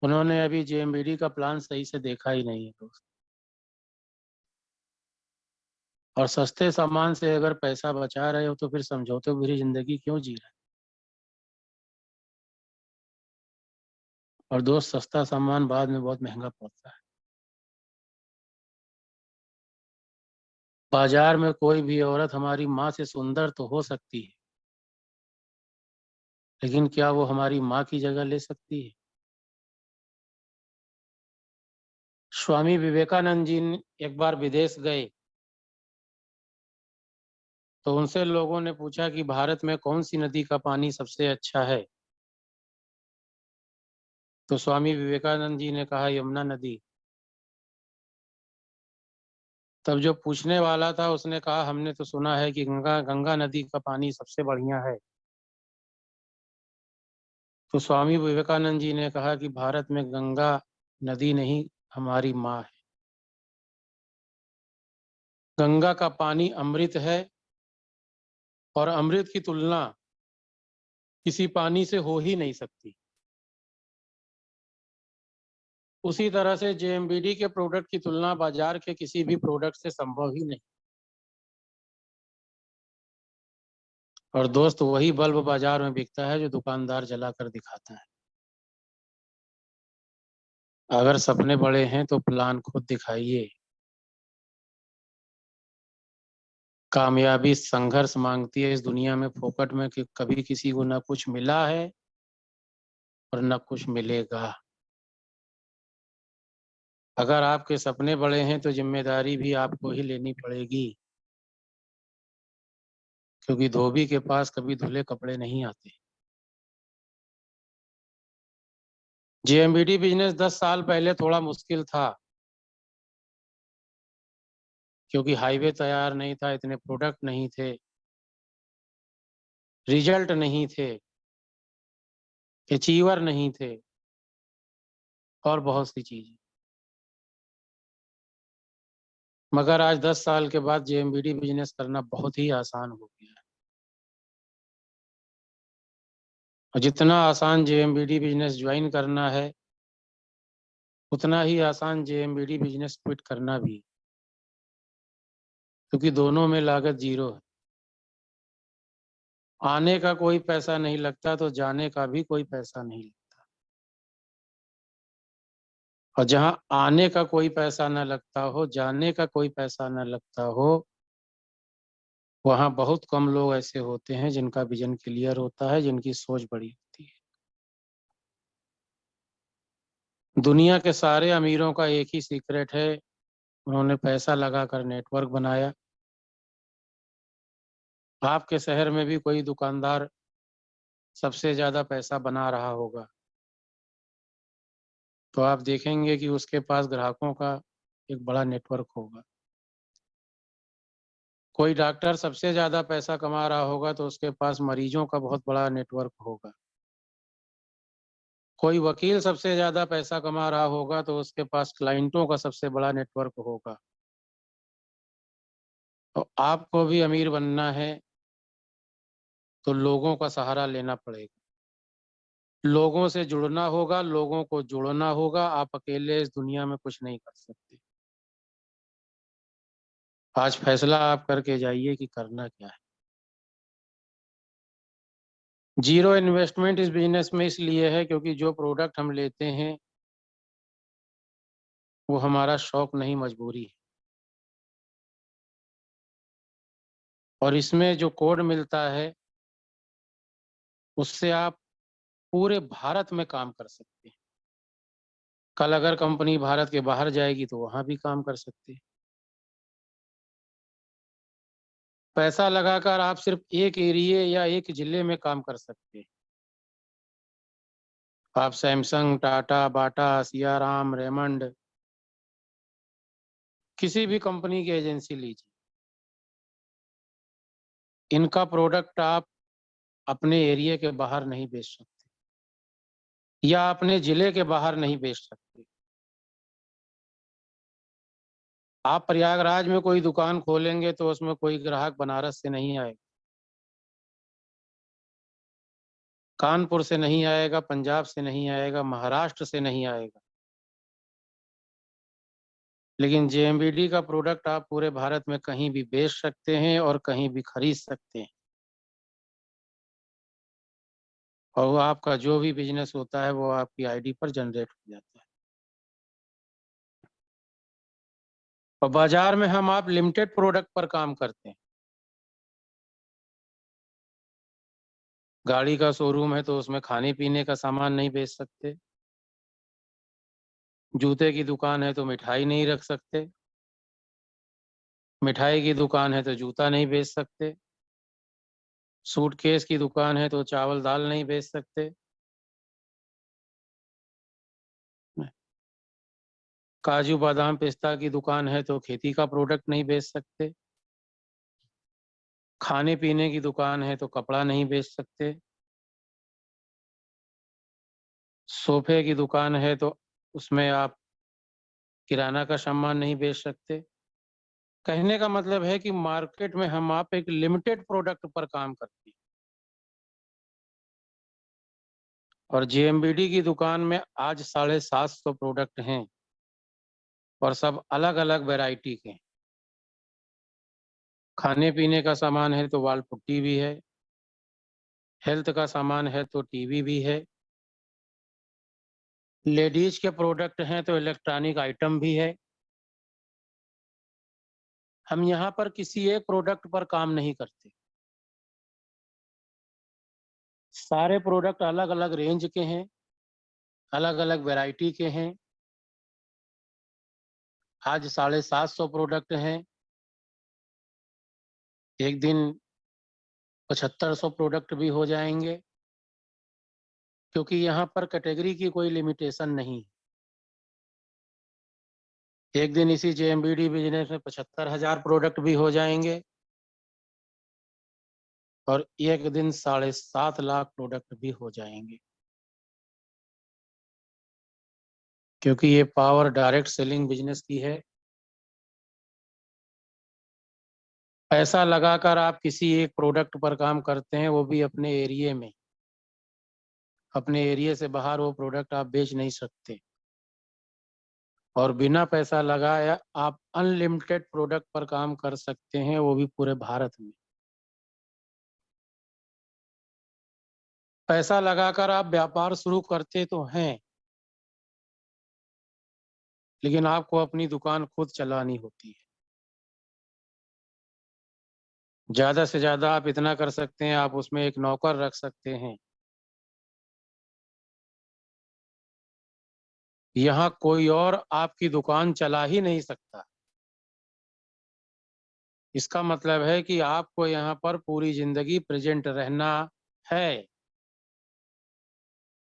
उन्होंने अभी जेएमबीडी का प्लान सही से देखा ही नहीं है दोस्त। और सस्ते सामान से अगर पैसा बचा रहे हो तो फिर समझौते भरी जिंदगी क्यों जी रहे? और दोस्त, सस्ता सामान बाद में बहुत महंगा पड़ता है। बाजार में कोई भी औरत हमारी माँ से सुंदर तो हो सकती है, लेकिन क्या वो हमारी माँ की जगह ले सकती है? स्वामी विवेकानंद जी एक बार विदेश गए तो उनसे लोगों ने पूछा कि भारत में कौन सी नदी का पानी सबसे अच्छा है? तो स्वामी विवेकानंद जी ने कहा, यमुना नदी। तब जो पूछने वाला था उसने कहा, हमने तो सुना है कि गंगा नदी का पानी सबसे बढ़िया है। तो स्वामी विवेकानंद जी ने कहा कि भारत में गंगा नदी नहीं, हमारी माँ है। गंगा का पानी अमृत है और अमृत की तुलना किसी पानी से हो ही नहीं सकती। उसी तरह से जेएमबीडी के प्रोडक्ट की तुलना बाजार के किसी भी प्रोडक्ट से संभव ही नहीं। और दोस्त, वही बल्ब बाजार में बिकता है जो दुकानदार जला कर दिखाता है। अगर सपने बड़े हैं तो प्लान खुद दिखाइए। कामयाबी संघर्ष मांगती है इस दुनिया में फोकट में, कि कभी किसी को ना कुछ मिला है और न कुछ मिलेगा। अगर आपके सपने बड़े हैं तो जिम्मेदारी भी आपको ही लेनी पड़ेगी, क्योंकि धोबी के पास कभी धुले कपड़े नहीं आते। जेएमबीडी बिजनेस 10 साल पहले थोड़ा मुश्किल था, क्योंकि हाईवे तैयार नहीं था, इतने प्रोडक्ट नहीं थे, रिजल्ट नहीं थे, अचीवर नहीं थे, और बहुत सी चीजें। मगर आज 10 साल के बाद जेएमबीडी बिजनेस करना बहुत ही आसान हो गया है। और जितना आसान जेएमबीडी बिजनेस ज्वाइन करना है, उतना ही आसान जेएमबीडी बिजनेस क्विट करना भी। क्योंकि दोनों में लागत 0 है। आने का कोई पैसा नहीं लगता तो जाने का भी कोई पैसा नहीं लगता, और जहां आने का कोई पैसा न लगता हो, जाने का कोई पैसा न लगता हो, वहां बहुत कम लोग ऐसे होते हैं जिनका विजन क्लियर होता है, जिनकी सोच बड़ी होती है। दुनिया के सारे अमीरों का एक ही सीक्रेट है, उन्होंने पैसा लगाकर नेटवर्क बनाया। आपके शहर में भी कोई दुकानदार सबसे ज्यादा पैसा बना रहा होगा, तो आप देखेंगे कि उसके पास ग्राहकों का एक बड़ा नेटवर्क होगा। कोई डॉक्टर सबसे ज्यादा पैसा कमा रहा होगा तो उसके पास मरीजों का बहुत बड़ा नेटवर्क होगा। कोई वकील सबसे ज्यादा पैसा कमा रहा होगा तो उसके पास क्लाइंटों का सबसे बड़ा नेटवर्क होगा। तो आपको भी अमीर बनना है तो लोगों का सहारा लेना पड़ेगा, लोगों से जुड़ना होगा, लोगों को जोड़ना होगा। आप अकेले इस दुनिया में कुछ नहीं कर सकते। आज फैसला आप करके जाइए कि करना क्या है। जीरो इन्वेस्टमेंट इस बिजनेस में इसलिए है क्योंकि जो प्रोडक्ट हम लेते हैं वो हमारा शौक नहीं, मजबूरी है। और इसमें जो कोड मिलता है उससे आप पूरे भारत में काम कर सकते हैं। कल अगर कंपनी भारत के बाहर जाएगी तो वहां भी काम कर सकते हैं। पैसा लगाकर आप सिर्फ एक एरिया या एक जिले में काम कर सकते हैं। आप सैमसंग, टाटा, बाटा, सियाराम, रेमंड, किसी भी कंपनी की एजेंसी लीजिए, इनका प्रोडक्ट आप अपने एरिया के बाहर नहीं बेच सकते या अपने जिले के बाहर नहीं बेच सकते। आप प्रयागराज में कोई दुकान खोलेंगे तो उसमें कोई ग्राहक बनारस से नहीं आएगा, कानपुर से नहीं आएगा, पंजाब से नहीं आएगा, महाराष्ट्र से नहीं आएगा। लेकिन जेएमबीडी का प्रोडक्ट आप पूरे भारत में कहीं भी बेच सकते हैं और कहीं भी खरीद सकते हैं, और वो आपका जो भी बिजनेस होता है वो आपकी आईडी पर जनरेट हो जाता है। और बाजार में आप लिमिटेड प्रोडक्ट पर काम करते हैं। गाड़ी का शोरूम है तो उसमें खाने पीने का सामान नहीं बेच सकते, जूते की दुकान है तो मिठाई नहीं रख सकते, मिठाई की दुकान है तो जूता नहीं बेच सकते, सूटकेस की दुकान है तो चावल दाल नहीं बेच सकते, काजू बादाम पिस्ता की दुकान है तो खेती का प्रोडक्ट नहीं बेच सकते, खाने पीने की दुकान है तो कपड़ा नहीं बेच सकते, सोफे की दुकान है तो उसमें आप किराना का सामान नहीं बेच सकते। कहने का मतलब है कि मार्केट में आप एक लिमिटेड प्रोडक्ट पर काम करते हैं, और जेएमबीडी की दुकान में आज 750 प्रोडक्ट हैं और सब अलग अलग वैरायटी के। खाने पीने का सामान है तो वाल पुट्टी भी है, हेल्थ का सामान है तो टीवी भी है, लेडीज के प्रोडक्ट हैं तो इलेक्ट्रॉनिक आइटम भी है। हम यहाँ पर किसी एक प्रोडक्ट पर काम नहीं करते, सारे प्रोडक्ट अलग अलग रेंज के हैं, अलग अलग वैरायटी के हैं। आज 750 प्रोडक्ट हैं, एक दिन 7500 प्रोडक्ट भी हो जाएंगे, क्योंकि यहाँ पर कैटेगरी की कोई लिमिटेशन नहीं। एक दिन इसी जेएमबीडी बिजनेस में 75,000 प्रोडक्ट भी हो जाएंगे और एक दिन 7.5 लाख प्रोडक्ट भी हो जाएंगे, क्योंकि ये पावर डायरेक्ट सेलिंग बिजनेस की है। पैसा लगाकर आप किसी एक प्रोडक्ट पर काम करते हैं, वो भी अपने एरिया में, अपने एरिया से बाहर वो प्रोडक्ट आप बेच नहीं सकते। और बिना पैसा लगाए आप अनलिमिटेड प्रोडक्ट पर काम कर सकते हैं, वो भी पूरे भारत में। पैसा लगाकर आप व्यापार शुरू करते तो हैं, लेकिन आपको अपनी दुकान खुद चलानी होती है। ज्यादा से ज्यादा आप इतना कर सकते हैं, आप उसमें एक नौकर रख सकते हैं। यहाँ कोई और आपकी दुकान चला ही नहीं सकता। इसका मतलब है कि आपको यहाँ पर पूरी जिंदगी प्रेजेंट रहना है,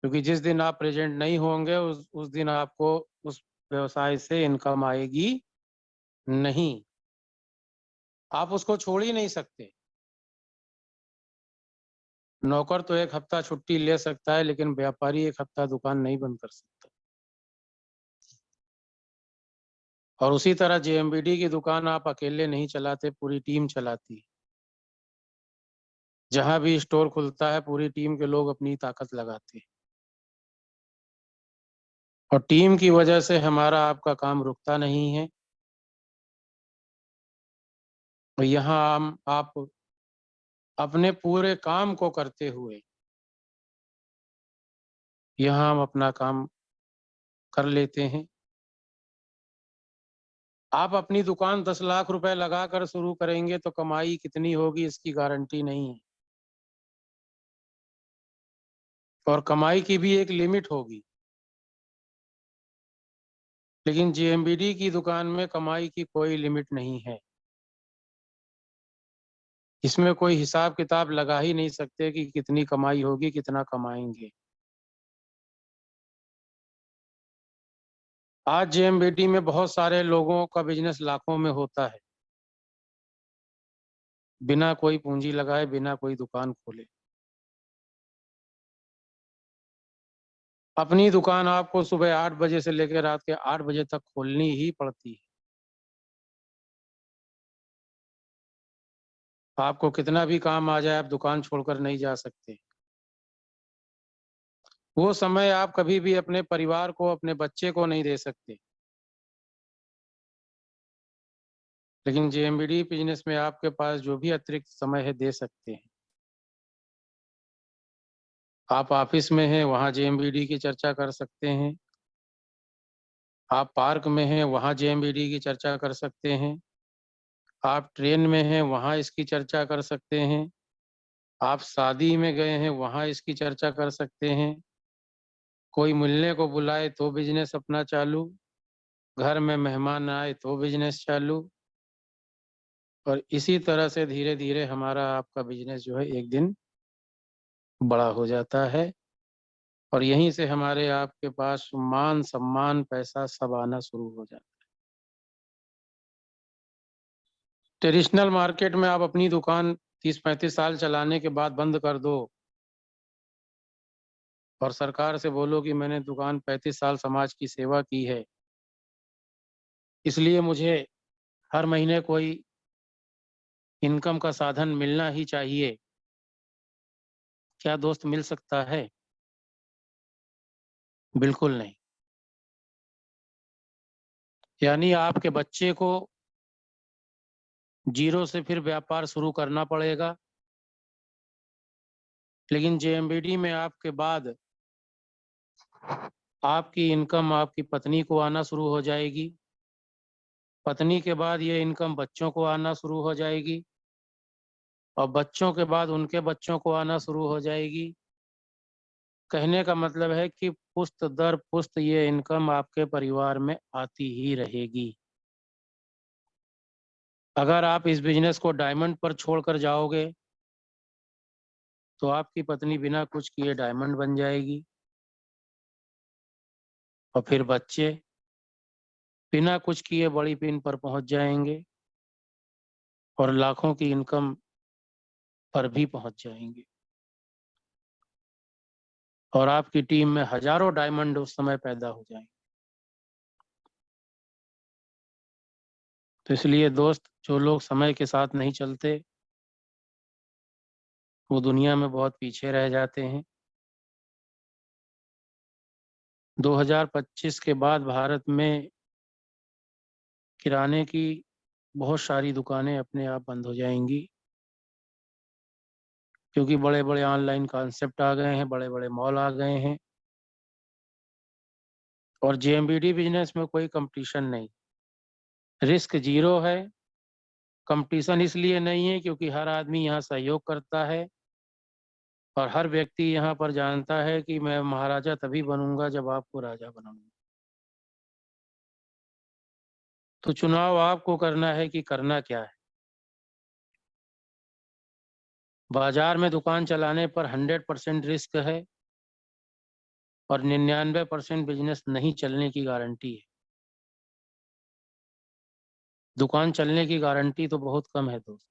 क्योंकि जिस दिन आप प्रेजेंट नहीं होंगे उस दिन आपको उस व्यवसाय से इनकम आएगी नहीं। आप उसको छोड़ ही नहीं सकते। नौकर तो एक हफ्ता छुट्टी ले सकता है, लेकिन व्यापारी एक हफ्ता दुकान नहीं बंद कर सकता। और उसी तरह जेएमबीडी की दुकान आप अकेले नहीं चलाते, पूरी टीम चलाती है। जहां भी स्टोर खुलता है पूरी टीम के लोग अपनी ताकत लगाते हैं, और टीम की वजह से हमारा आपका काम रुकता नहीं है। और यहाँ हम आप अपने पूरे काम को करते हुए यहाँ हम अपना काम कर लेते हैं। आप अपनी दुकान 10 लाख रुपए लगाकर शुरू करेंगे तो कमाई कितनी होगी इसकी गारंटी नहीं है, और कमाई की भी एक लिमिट होगी। लेकिन जेएमबीडी की दुकान में कमाई की कोई लिमिट नहीं है। इसमें कोई हिसाब किताब लगा ही नहीं सकते कि कितनी कमाई होगी, कितना कमाएंगे। आज जेएमबीडी में बहुत सारे लोगों का बिजनेस लाखों में होता है, बिना कोई पूंजी लगाए, बिना कोई दुकान खोले। अपनी दुकान आपको सुबह 8 बजे से लेकर रात के 8 बजे तक खोलनी ही पड़ती है। आपको कितना भी काम आ जाए, आप दुकान छोड़कर नहीं जा सकते। वो समय आप कभी भी अपने परिवार को, अपने बच्चे को नहीं दे सकते। लेकिन जेएमबीडी बिजनेस में आपके पास जो भी अतिरिक्त समय है दे सकते हैं। आप ऑफिस में हैं, वहां जेएमबीडी की चर्चा कर सकते हैं। आप पार्क में हैं, वहां जेएमबीडी की चर्चा कर सकते हैं। आप ट्रेन में हैं, वहां इसकी चर्चा कर सकते हैं। आप शादी में गए हैं, वहां इसकी चर्चा कर सकते हैं। कोई मिलने को बुलाए तो बिजनेस अपना चालू, घर में मेहमान आए तो बिजनेस चालू। और इसी तरह से धीरे धीरे हमारा आपका बिजनेस जो है एक दिन बड़ा हो जाता है, और यहीं से हमारे आपके पास मान सम्मान पैसा सब आना शुरू हो जाता है। ट्रेडिशनल मार्केट में आप अपनी दुकान 30-35 साल चलाने के बाद बंद कर दो और सरकार से बोलो कि मैंने दुकान 35 साल समाज की सेवा की है, इसलिए मुझे हर महीने कोई इनकम का साधन मिलना ही चाहिए। क्या दोस्त मिल सकता है? बिल्कुल नहीं। यानी आपके बच्चे को जीरो से फिर व्यापार शुरू करना पड़ेगा। लेकिन जेएमबीडी में आपके बाद आपकी इनकम आपकी पत्नी को आना शुरू हो जाएगी। पत्नी के बाद ये इनकम बच्चों को आना शुरू हो जाएगी, और बच्चों के बाद उनके बच्चों को आना शुरू हो जाएगी। कहने का मतलब है कि पुश्त दर पुश्त ये इनकम आपके परिवार में आती ही रहेगी। अगर आप इस बिजनेस को डायमंड पर छोड़कर जाओगे तो आपकी पत्नी बिना कुछ किए डायमंड बन जाएगी, और फिर बच्चे बिना कुछ किए बड़ी पिन पर पहुंच जाएंगे और लाखों की इनकम पर भी पहुंच जाएंगे। और आपकी टीम में हजारों डायमंड उस समय पैदा हो जाएंगे। तो इसलिए दोस्त, जो लोग समय के साथ नहीं चलते वो दुनिया में बहुत पीछे रह जाते हैं। 2025 के बाद भारत में किराने की बहुत सारी दुकानें अपने आप बंद हो जाएंगी, क्योंकि बड़े बड़े ऑनलाइन कॉन्सेप्ट आ गए हैं, बड़े बड़े मॉल आ गए हैं, और जेएमबीडी बिजनेस में कोई कंपटीशन नहीं, रिस्क जीरो है। कंपटीशन इसलिए नहीं है क्योंकि हर आदमी यहाँ सहयोग करता है, और हर व्यक्ति यहाँ पर जानता है कि मैं महाराजा तभी बनूंगा जब आपको राजा बनाऊंगा। तो चुनाव आपको करना है कि करना क्या है। बाजार में दुकान चलाने पर 100% रिस्क है, और 99% बिजनेस नहीं चलने की गारंटी है। दुकान चलने की गारंटी तो बहुत कम है दोस्त।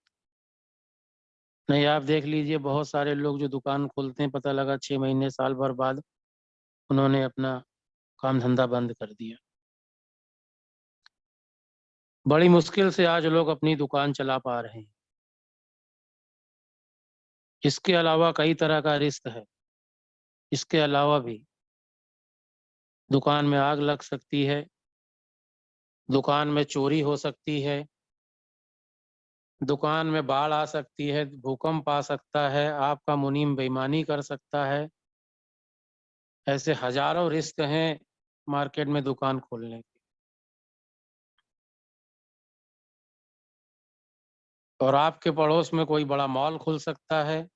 नहीं, आप देख लीजिए, बहुत सारे लोग जो दुकान खोलते हैं, पता लगा 6 महीने साल भर बाद उन्होंने अपना काम धंधा बंद कर दिया। बड़ी मुश्किल से आज लोग अपनी दुकान चला पा रहे हैं। इसके अलावा कई तरह का रिस्क है। इसके अलावा भी दुकान में आग लग सकती है, दुकान में चोरी हो सकती है, दुकान में बाढ़ आ सकती है, भूकंप आ सकता है, आपका मुनीम बेईमानी कर सकता है। ऐसे हजारों रिस्क हैं मार्केट में दुकान खोलने के। और आपके पड़ोस में कोई बड़ा मॉल खुल सकता है,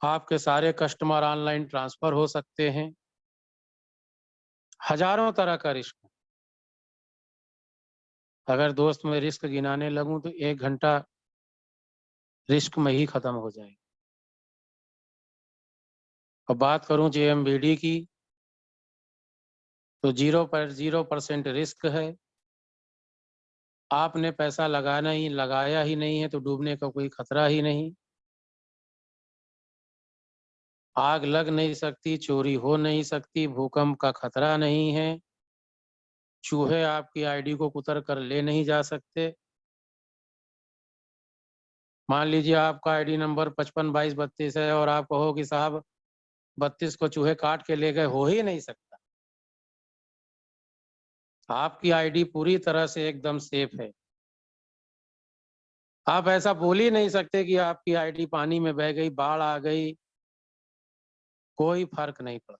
आपके सारे कस्टमर ऑनलाइन ट्रांसफर हो सकते हैं। हजारों तरह का रिस्क। अगर दोस्त मैं रिस्क गिनाने लगूं तो 1 घंटा रिस्क में ही खत्म हो जाएगी। अब बात करूं जेएमबीडी की, तो 0% रिस्क है। आपने पैसा लगाया ही नहीं है तो डूबने का कोई खतरा ही नहीं। आग लग नहीं सकती, चोरी हो नहीं सकती, भूकंप का खतरा नहीं है, चूहे आपकी आईडी को कुतर कर ले नहीं जा सकते। मान लीजिए आपका आईडी नंबर 552232 है और आप कहो कि साहब 32 को चूहे काट के ले गए, हो ही नहीं सकता। आपकी आईडी पूरी तरह से एकदम सेफ है। आप ऐसा बोल ही नहीं सकते कि आपकी आईडी पानी में बह गई, बाढ़ आ गई, कोई फर्क नहीं पड़ा।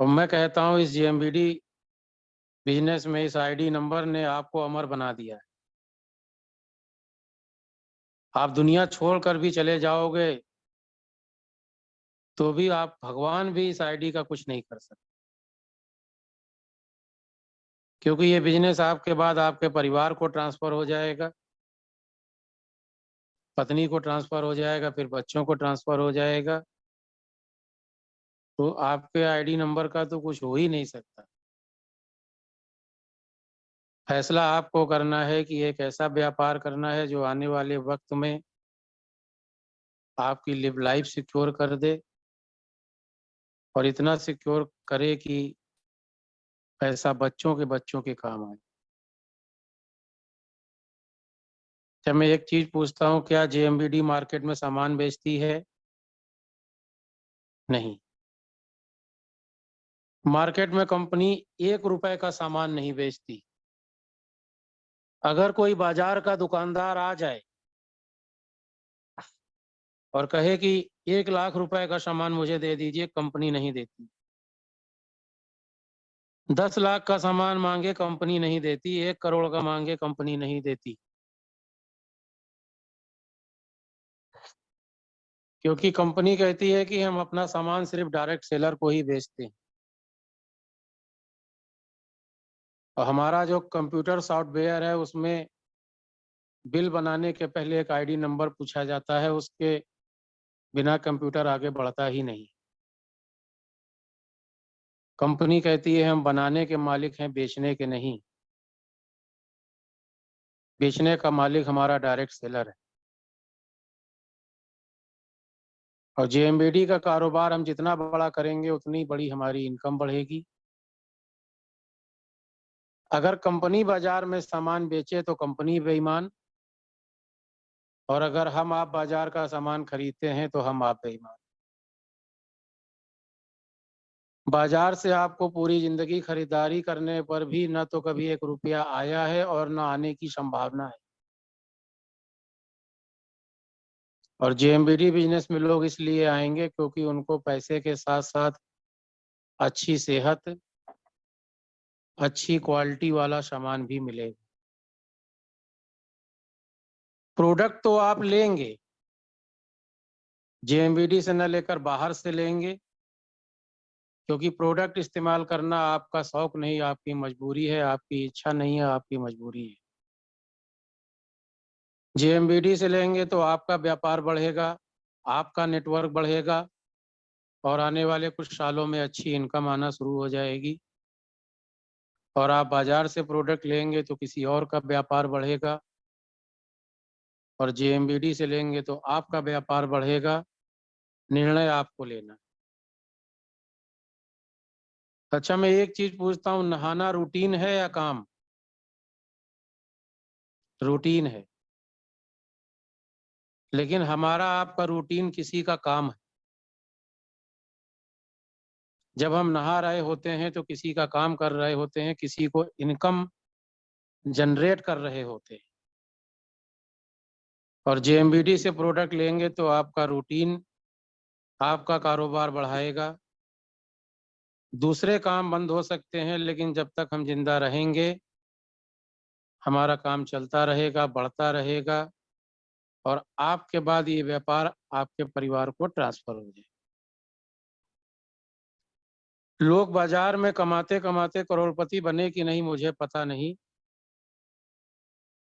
और मैं कहता हूं इस जेएमबीडी बिजनेस में इस आईडी नंबर ने आपको अमर बना दिया है। आप दुनिया छोड़कर भी चले जाओगे तो भी आप, भगवान भी इस आईडी का कुछ नहीं कर सकते, क्योंकि ये बिजनेस आपके बाद आपके परिवार को ट्रांसफर हो जाएगा, पत्नी को ट्रांसफर हो जाएगा, फिर बच्चों को ट्रांसफर हो जाएगा। तो आपके आईडी नंबर का तो कुछ हो ही नहीं सकता। फैसला आपको करना है कि एक ऐसा व्यापार करना है जो आने वाले वक्त में आपकी लिव लाइफ सिक्योर कर दे, और इतना सिक्योर करे कि पैसा बच्चों के बच्चों के काम आए। जब मैं एक चीज पूछता हूँ, क्या जेएमबीडी मार्केट में सामान बेचती है? नहीं। मार्केट में कंपनी 1 रुपए का सामान नहीं बेचती। अगर कोई बाजार का दुकानदार आ जाए और कहे कि 1 लाख रुपए का सामान मुझे दे दीजिए, कंपनी नहीं देती। 10 लाख का सामान मांगे, कंपनी नहीं देती। 1 करोड़ का मांगे, कंपनी नहीं देती। क्योंकि कंपनी कहती है कि हम अपना सामान सिर्फ डायरेक्ट सेलर को ही बेचते हैं, और हमारा जो कंप्यूटर सॉफ्टवेयर है उसमें बिल बनाने के पहले एक आईडी नंबर पूछा जाता है, उसके बिना कंप्यूटर आगे बढ़ता ही नहीं। कंपनी कहती है हम बनाने के मालिक हैं, बेचने के नहीं। बेचने का मालिक हमारा डायरेक्ट सेलर है। और जेएमबीडी का कारोबार हम जितना बड़ा करेंगे उतनी बड़ी हमारी इनकम बढ़ेगी। अगर कंपनी बाजार में सामान बेचे तो कंपनी बेईमान, और अगर हम आप बाजार का सामान खरीदते हैं तो हम आप बेईमान। बाजार से आपको पूरी जिंदगी खरीदारी करने पर भी न तो कभी 1 रुपया आया है और न आने की संभावना है। और जेएमबीडी बिजनेस में लोग इसलिए आएंगे क्योंकि उनको पैसे के साथ साथ अच्छी सेहत, अच्छी क्वालिटी वाला सामान भी मिलेगा। प्रोडक्ट तो आप लेंगे, जेएमबीडी से न लेकर बाहर से लेंगे, क्योंकि प्रोडक्ट इस्तेमाल करना आपका शौक नहीं, आपकी मजबूरी है, आपकी इच्छा नहीं है, आपकी मजबूरी है। जेएमबीडी से लेंगे तो आपका व्यापार बढ़ेगा, आपका नेटवर्क बढ़ेगा और आने वाले कुछ सालों में अच्छी इनकम आना शुरू हो जाएगी। और आप बाजार से प्रोडक्ट लेंगे तो किसी और का व्यापार बढ़ेगा और जेएमबीडी से लेंगे तो आपका व्यापार बढ़ेगा। निर्णय आपको लेना। अच्छा, मैं एक चीज पूछता हूँ, नहाना रूटीन है या काम? रूटीन है, लेकिन हमारा आपका रूटीन किसी का काम है। जब हम नहा रहे होते हैं तो किसी का काम कर रहे होते हैं, किसी को इनकम जनरेट कर रहे होते हैं। और जेएमबीडी से प्रोडक्ट लेंगे तो आपका रूटीन, आपका कारोबार बढ़ाएगा। दूसरे काम बंद हो सकते हैं, लेकिन जब तक हम जिंदा रहेंगे हमारा काम चलता रहेगा, बढ़ता रहेगा और आपके बाद ये व्यापार आपके परिवार को ट्रांसफर हो जाए। लोग बाजार में कमाते कमाते करोड़पति बने कि नहीं मुझे पता नहीं,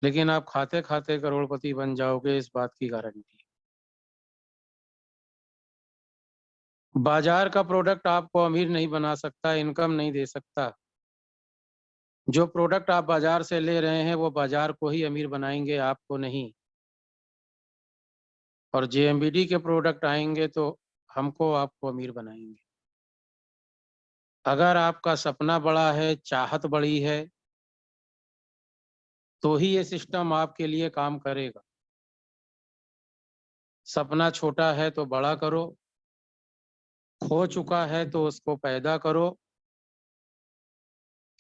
लेकिन आप खाते खाते करोड़पति बन जाओगे, इस बात की गारंटी। बाजार का प्रोडक्ट आपको अमीर नहीं बना सकता, इनकम नहीं दे सकता। जो प्रोडक्ट आप बाजार से ले रहे हैं वो बाजार को ही अमीर बनाएंगे, आपको नहीं। और जेएमबीडी के प्रोडक्ट आएंगे तो हमको आपको अमीर बनाएंगे। अगर आपका सपना बड़ा है, चाहत बड़ी है, तो ही ये सिस्टम आपके लिए काम करेगा। सपना छोटा है तो बड़ा करो, खो चुका है तो उसको पैदा करो,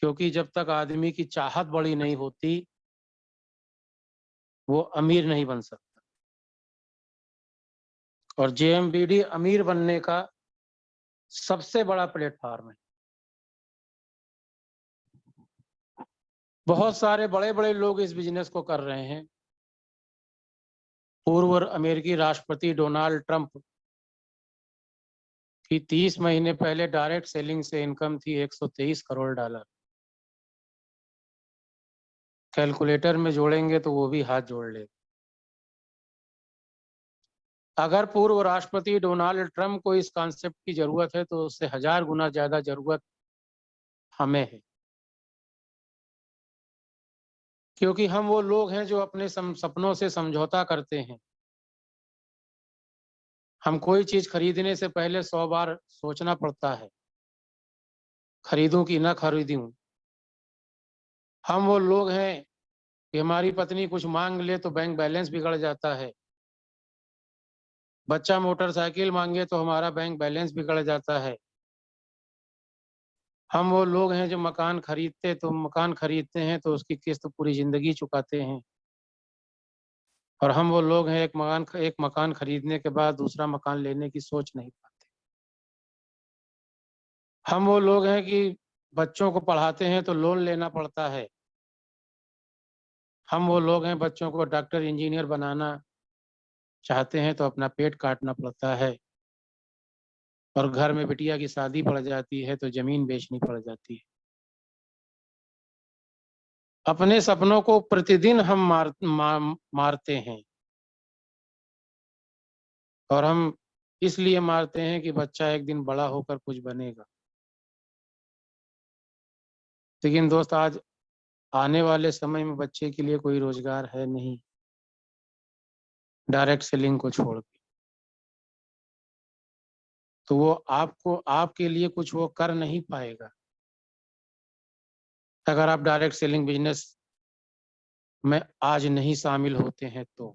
क्योंकि जब तक आदमी की चाहत बड़ी नहीं होती वो अमीर नहीं बन सकता। और जेएमबीडी अमीर बनने का सबसे बड़ा प्लेटफॉर्म है। बहुत सारे बड़े बड़े लोग इस बिजनेस को कर रहे हैं। पूर्व अमेरिकी राष्ट्रपति डोनाल्ड ट्रंप की 30 महीने पहले डायरेक्ट सेलिंग से इनकम थी $123 करोड़। कैलकुलेटर में जोड़ेंगे तो वो भी हाथ जोड़ ले। अगर पूर्व राष्ट्रपति डोनाल्ड ट्रंप को इस कॉन्सेप्ट की जरूरत है तो उससे 1000 गुना ज्यादा जरूरत हमें है, क्योंकि हम वो लोग हैं जो अपने सपनों से समझौता करते हैं। हम कोई चीज खरीदने से पहले 100 बार सोचना पड़ता है, खरीदूं कि ना खरीदूं। हम वो लोग हैं कि हमारी पत्नी कुछ मांग ले तो बैंक बैलेंस बिगड़ जाता है, बच्चा मोटरसाइकिल मांगे तो हमारा बैंक बैलेंस बिगड़ जाता है। हम वो लोग हैं जो मकान खरीदते हैं तो उसकी किस्त पूरी जिंदगी चुकाते हैं। और हम वो लोग हैं एक मकान खरीदने के बाद दूसरा मकान लेने की सोच नहीं पाते। हम वो लोग हैं कि बच्चों को पढ़ाते हैं तो लोन लेना पड़ता है। हम वो लोग हैं बच्चों को डॉक्टर इंजीनियर बनाना चाहते हैं तो अपना पेट काटना पड़ता है। और घर में बिटिया की शादी पड़ जाती है तो जमीन बेचनी पड़ जाती है। अपने सपनों को प्रतिदिन हम मारते हैं, और हम इसलिए मारते हैं कि बच्चा एक दिन बड़ा होकर कुछ बनेगा। लेकिन दोस्त, आज आने वाले समय में बच्चे के लिए कोई रोजगार है नहीं, डायरेक्ट सेलिंग को छोड़ के। तो वो आपको, आपके लिए कुछ वो कर नहीं पाएगा अगर आप डायरेक्ट सेलिंग बिजनेस में आज नहीं शामिल होते हैं तो।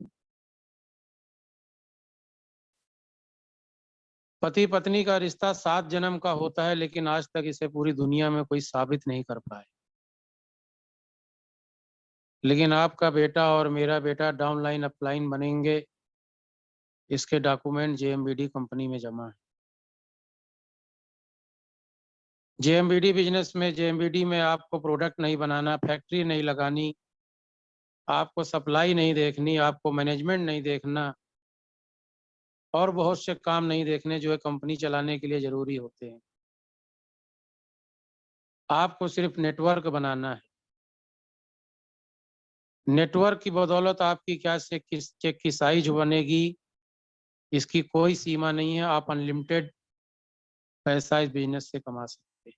पति पत्नी का रिश्ता 7 जन्म का होता है, लेकिन आज तक इसे पूरी दुनिया में कोई साबित नहीं कर पाए। लेकिन आपका बेटा और मेरा बेटा डाउनलाइन अपलाइन बनेंगे, इसके डॉक्यूमेंट जेएमबीडी कंपनी में जमा है। जेएमबीडी बिजनेस में, जेएमबीडी में आपको प्रोडक्ट नहीं बनाना, फैक्ट्री नहीं लगानी, आपको सप्लाई नहीं देखनी, आपको मैनेजमेंट नहीं देखना, और बहुत से काम नहीं देखने जो है कंपनी चलाने के लिए जरूरी होते हैं। आपको सिर्फ नेटवर्क बनाना है। नेटवर्क की बदौलत आपकी क्या से किस चेक की साइज बनेगी, इसकी कोई सीमा नहीं है। आप अनलिमिटेड पैसा इस बिजनेस से कमा सकते हैं।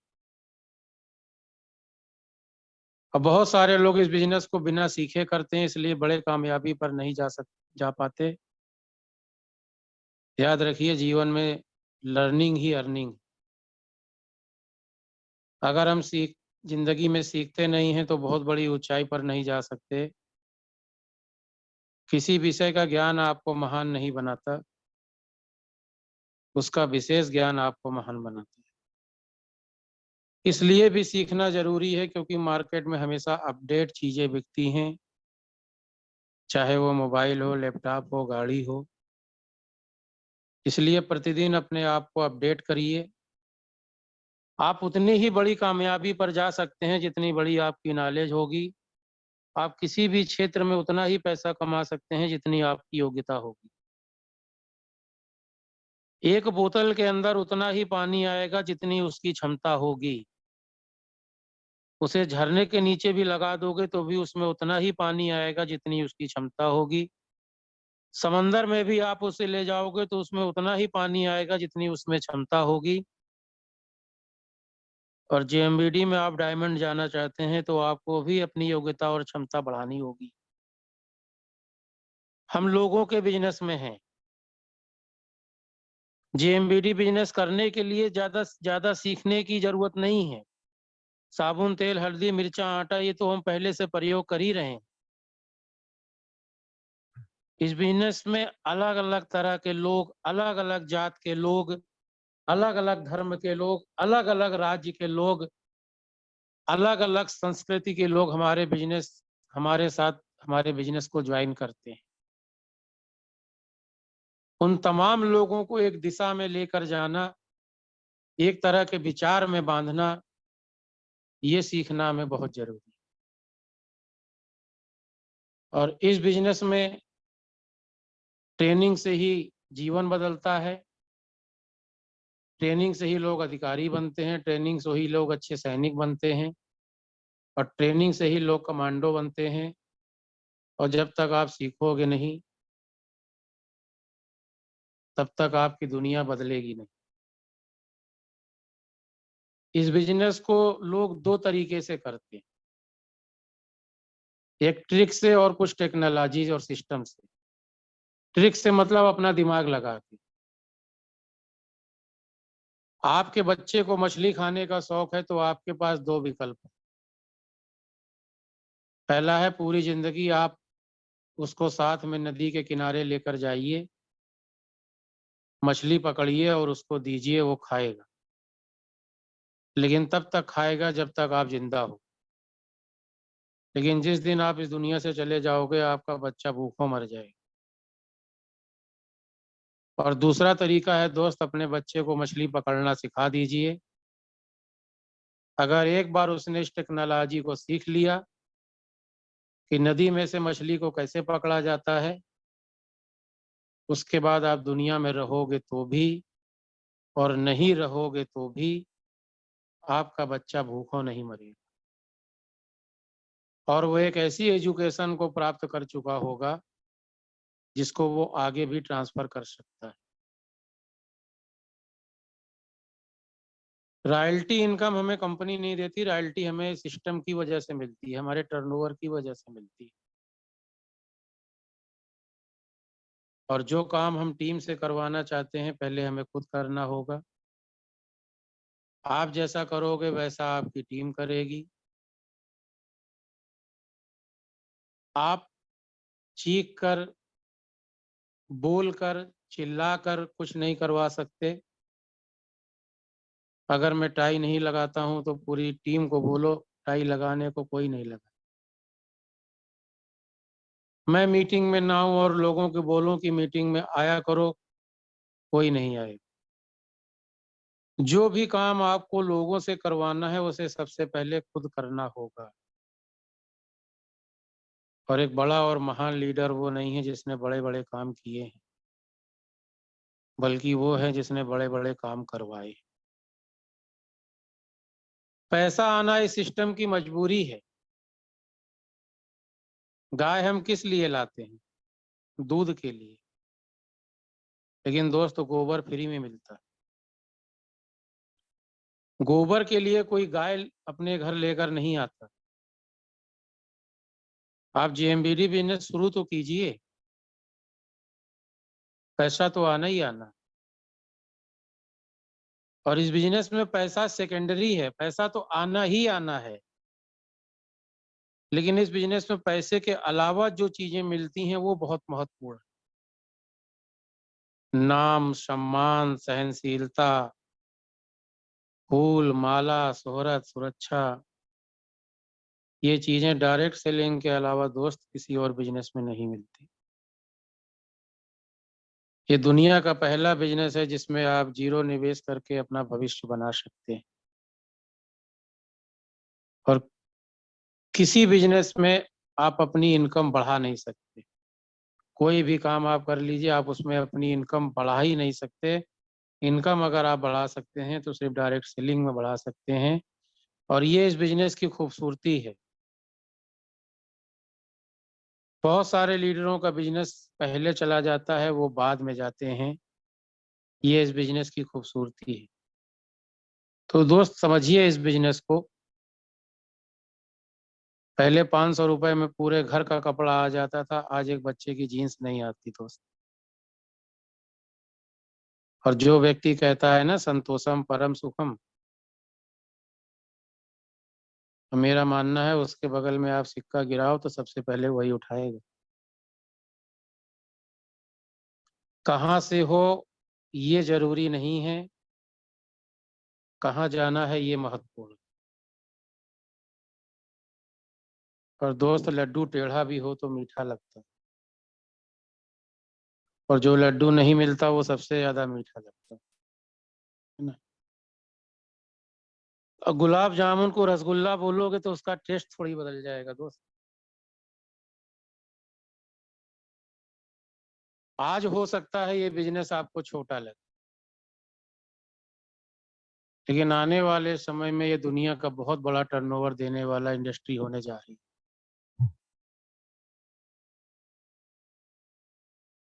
अब बहुत सारे लोग इस बिजनेस को बिना सीखे करते हैं, इसलिए बड़े कामयाबी पर नहीं जा पाते। याद रखिए, जीवन में लर्निंग ही अर्निंग। अगर हम जिंदगी में सीखते नहीं हैं तो बहुत बड़ी ऊंचाई पर नहीं जा सकते। किसी विषय का ज्ञान आपको महान नहीं बनाता, उसका विशेष ज्ञान आपको महान बनाता है। इसलिए भी सीखना जरूरी है क्योंकि मार्केट में हमेशा अपडेट चीजें बिकती हैं, चाहे वो मोबाइल हो, लैपटॉप हो, गाड़ी हो। इसलिए प्रतिदिन अपने आप को अपडेट करिए। आप उतनी ही बड़ी कामयाबी पर जा सकते हैं जितनी बड़ी आपकी नॉलेज होगी। आप किसी भी क्षेत्र में उतना ही पैसा कमा सकते हैं जितनी आपकी योग्यता होगी। एक बोतल के अंदर उतना ही पानी आएगा जितनी उसकी क्षमता होगी। उसे झरने के नीचे भी लगा दोगे तो भी उसमें उतना ही पानी आएगा जितनी उसकी क्षमता होगी। समंदर में भी आप उसे ले जाओगे तो उसमें उतना ही पानी आएगा जितनी उसमें क्षमता होगी। और जेएमबीडी में आप डायमंड जाना चाहते हैं तो आपको भी अपनी योग्यता और क्षमता बढ़ानी होगी। हम लोगों के बिजनेस में हैं। जेएमबीडी बिजनेस करने के लिए ज्यादा सीखने की जरूरत नहीं है। साबुन, तेल, हल्दी, मिर्चा, आटा, ये तो हम पहले से प्रयोग कर ही रहे हैं। इस बिजनेस में अलग अलग तरह के लोग, अलग अलग जात के लोग, अलग अलग धर्म के लोग, अलग अलग राज्य के लोग, अलग अलग संस्कृति के लोग हमारे साथ हमारे बिजनेस को ज्वाइन करते हैं। उन तमाम लोगों को एक दिशा में लेकर जाना, एक तरह के विचार में बांधना, ये सीखना हमें बहुत जरूरी है। और इस बिजनेस में ट्रेनिंग से ही जीवन बदलता है। ट्रेनिंग से ही लोग अधिकारी बनते हैं, ट्रेनिंग से ही लोग अच्छे सैनिक बनते हैं, और ट्रेनिंग से ही लोग कमांडो बनते हैं। और जब तक आप सीखोगे नहीं तब तक आपकी दुनिया बदलेगी नहीं। इस बिजनेस को लोग दो तरीके से करते हैं, एक ट्रिक से और कुछ टेक्नोलॉजी और सिस्टम से। ट्रिक से मतलब अपना दिमाग लगा के। आपके बच्चे को मछली खाने का शौक है तो आपके पास दो विकल्प है। पहला है पूरी जिंदगी आप उसको साथ में नदी के किनारे लेकर जाइए, मछली पकड़िए और उसको दीजिए, वो खाएगा। लेकिन तब तक खाएगा जब तक आप जिंदा हो। लेकिन जिस दिन आप इस दुनिया से चले जाओगे आपका बच्चा भूखों मर जाएगा। और दूसरा तरीका है दोस्त, अपने बच्चे को मछली पकड़ना सिखा दीजिए। अगर एक बार उसने इस टेक्नोलॉजी को सीख लिया कि नदी में से मछली को कैसे पकड़ा जाता है, उसके बाद आप दुनिया में रहोगे तो भी और नहीं रहोगे तो भी आपका बच्चा भूखों नहीं मरेगा। और वो एक ऐसी एजुकेशन को प्राप्त कर चुका होगा जिसको वो आगे भी ट्रांसफर कर सकता है। रॉयल्टी इनकम हमें कंपनी नहीं देती, रॉयल्टी हमें सिस्टम की वजह से मिलती है, हमारे टर्नओवर की वजह से मिलती है। और जो काम हम टीम से करवाना चाहते हैं पहले हमें खुद करना होगा। आप जैसा करोगे वैसा आपकी टीम करेगी। आप चीख कर, बोल कर, चिल्ला कर कुछ नहीं करवा सकते। अगर मैं टाई नहीं लगाता हूं तो पूरी टीम को बोलो टाई लगाने को, कोई नहीं लगा। मैं मीटिंग में ना हूं और लोगों को बोलूं कि मीटिंग में आया करो, कोई नहीं आए। जो भी काम आपको लोगों से करवाना है उसे सबसे पहले खुद करना होगा। और एक बड़ा और महान लीडर वो नहीं है जिसने बड़े बड़े काम किए हैं, बल्कि वो है जिसने बड़े बड़े काम करवाए। पैसा आना इस सिस्टम की मजबूरी है। गाय हम किस लिए लाते हैं? दूध के लिए। लेकिन दोस्त गोबर फ्री में मिलता है। गोबर के लिए कोई गाय अपने घर लेकर नहीं आता। आप जेएमबीडी बिजनेस शुरू तो कीजिए, पैसा तो आना ही आना। और इस बिजनेस में पैसा सेकेंडरी है, पैसा तो आना ही आना है। लेकिन इस बिजनेस में पैसे के अलावा जो चीजें मिलती हैं वो बहुत महत्वपूर्ण है। नाम, सम्मान, सहनशीलता, फूल, माला, शोहरत, सुरक्षा, ये चीजें डायरेक्ट सेलिंग के अलावा दोस्त किसी और बिजनेस में नहीं मिलती। ये दुनिया का पहला बिजनेस है जिसमें आप जीरो निवेश करके अपना भविष्य बना सकते हैं। और किसी बिजनेस में आप अपनी इनकम बढ़ा नहीं सकते। कोई भी काम आप कर लीजिए, आप उसमें अपनी इनकम बढ़ा ही नहीं सकते। इनकम अगर आप बढ़ा सकते हैं तो सिर्फ डायरेक्ट सेलिंग में बढ़ा सकते हैं। और ये इस बिजनेस की खूबसूरती है। बहुत सारे लीडरों का बिजनेस पहले चला जाता है, वो बाद में जाते हैं। ये इस बिजनेस की खूबसूरती है। तो दोस्त समझिए इस बिजनेस को। पहले 500 रुपए में पूरे घर का कपड़ा आ जाता था, आज एक बच्चे की जीन्स नहीं आती दोस्त। और जो व्यक्ति कहता है ना संतोषम परम सुखम, तो मेरा मानना है उसके बगल में आप सिक्का गिराओ तो सबसे पहले वही उठाएगा। कहाँ से हो ये जरूरी नहीं है, कहाँ जाना है ये महत्वपूर्ण। और दोस्त लड्डू टेढ़ा भी हो तो मीठा लगता है, और जो लड्डू नहीं मिलता वो सबसे ज्यादा मीठा लगता है ना। और गुलाब जामुन को रसगुल्ला बोलोगे तो उसका टेस्ट थोड़ी बदल जाएगा दोस्त। आज हो सकता है ये बिजनेस आपको छोटा लगे, लेकिन आने वाले समय में ये दुनिया का बहुत बड़ा टर्नओवर देने वाला इंडस्ट्री होने जा रही है।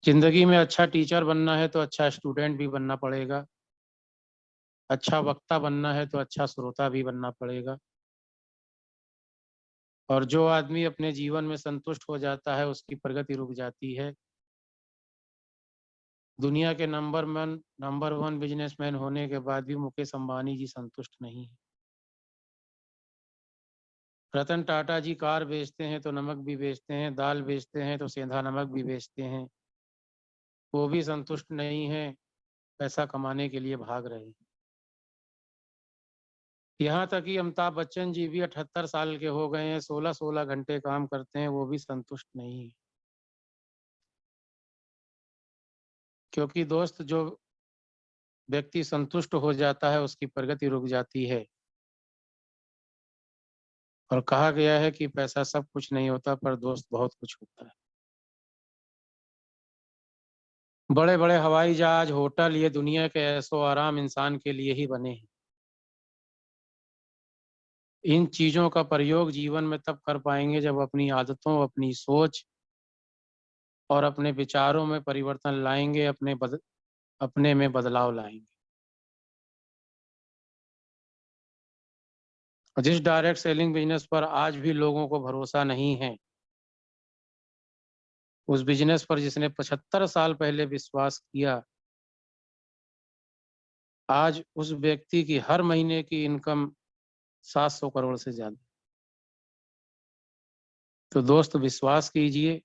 जिंदगी में अच्छा टीचर बनना है तो अच्छा स्टूडेंट भी बनना पड़ेगा। अच्छा वक्ता बनना है तो अच्छा श्रोता भी बनना पड़ेगा। और जो आदमी अपने जीवन में संतुष्ट हो जाता है उसकी प्रगति रुक जाती है। दुनिया के नंबर वन बिजनेसमैन होने के बाद भी मुकेश अंबानी जी संतुष्ट नहीं है। रतन टाटा जी कार बेचते हैं तो नमक भी बेचते हैं, दाल बेचते हैं तो सेंधा नमक भी बेचते हैं, वो भी संतुष्ट नहीं है, पैसा कमाने के लिए भाग रहे हैं। यहाँ तक कि अमिताभ बच्चन जी भी 78 साल के हो गए हैं, 16-16 घंटे काम करते हैं, वो भी संतुष्ट नहीं है। क्योंकि दोस्त जो व्यक्ति संतुष्ट हो जाता है उसकी प्रगति रुक जाती है। और कहा गया है कि पैसा सब कुछ नहीं होता पर दोस्त बहुत कुछ होता है। बड़े बड़े हवाई जहाज, होटल, ये दुनिया के ऐशो आराम इंसान के लिए ही बने हैं। इन चीजों का प्रयोग जीवन में तब कर पाएंगे जब अपनी आदतों, अपनी सोच और अपने विचारों में परिवर्तन लाएंगे, अपने में बदलाव लाएंगे। जिस डायरेक्ट सेलिंग बिजनेस पर आज भी लोगों को भरोसा नहीं है, उस बिजनेस पर जिसने 75 साल पहले विश्वास किया, आज उस व्यक्ति की हर महीने की इनकम 700 करोड़ से ज्यादा। तो दोस्त विश्वास कीजिए,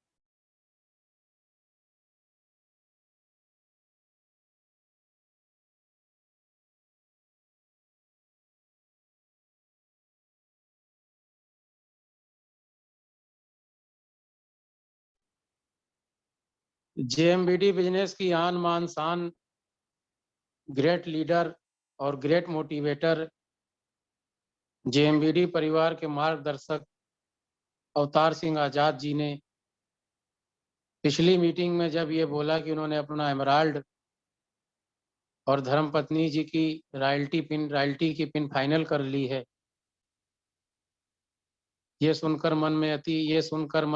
जेएमबीडी बिजनेस की आन मान शान, ग्रेट लीडर और ग्रेट मोटिवेटर, जेएमबीडी परिवार के मार्गदर्शक अवतार सिंह आजाद जी ने पिछली मीटिंग में जब ये बोला कि उन्होंने अपना एमराल्ड और धर्मपत्नी जी की रॉयल्टी की पिन फाइनल कर ली है, ये सुनकर मन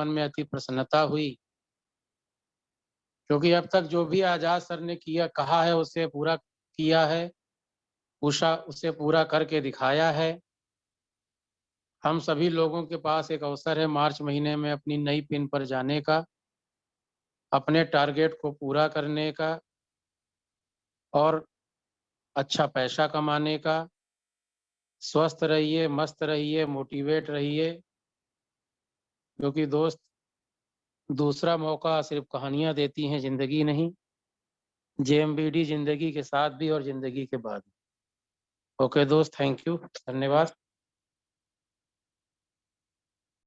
में अति प्रसन्नता हुई, क्योंकि अब तक जो भी आजाद सर ने कहा है उसे पूरा किया है, उसे पूरा करके दिखाया है। हम सभी लोगों के पास एक अवसर है मार्च महीने में अपनी नई पिन पर जाने का, अपने टारगेट को पूरा करने का और अच्छा पैसा कमाने का। स्वस्थ रहिए, मस्त रहिए, मोटिवेट रहिए, क्योंकि दोस्त दूसरा मौका सिर्फ कहानियां देती हैं, जिंदगी नहीं। जेएमबीडी जिंदगी के साथ भी और जिंदगी के बाद। ओके दोस्त, थैंक यू, धन्यवाद।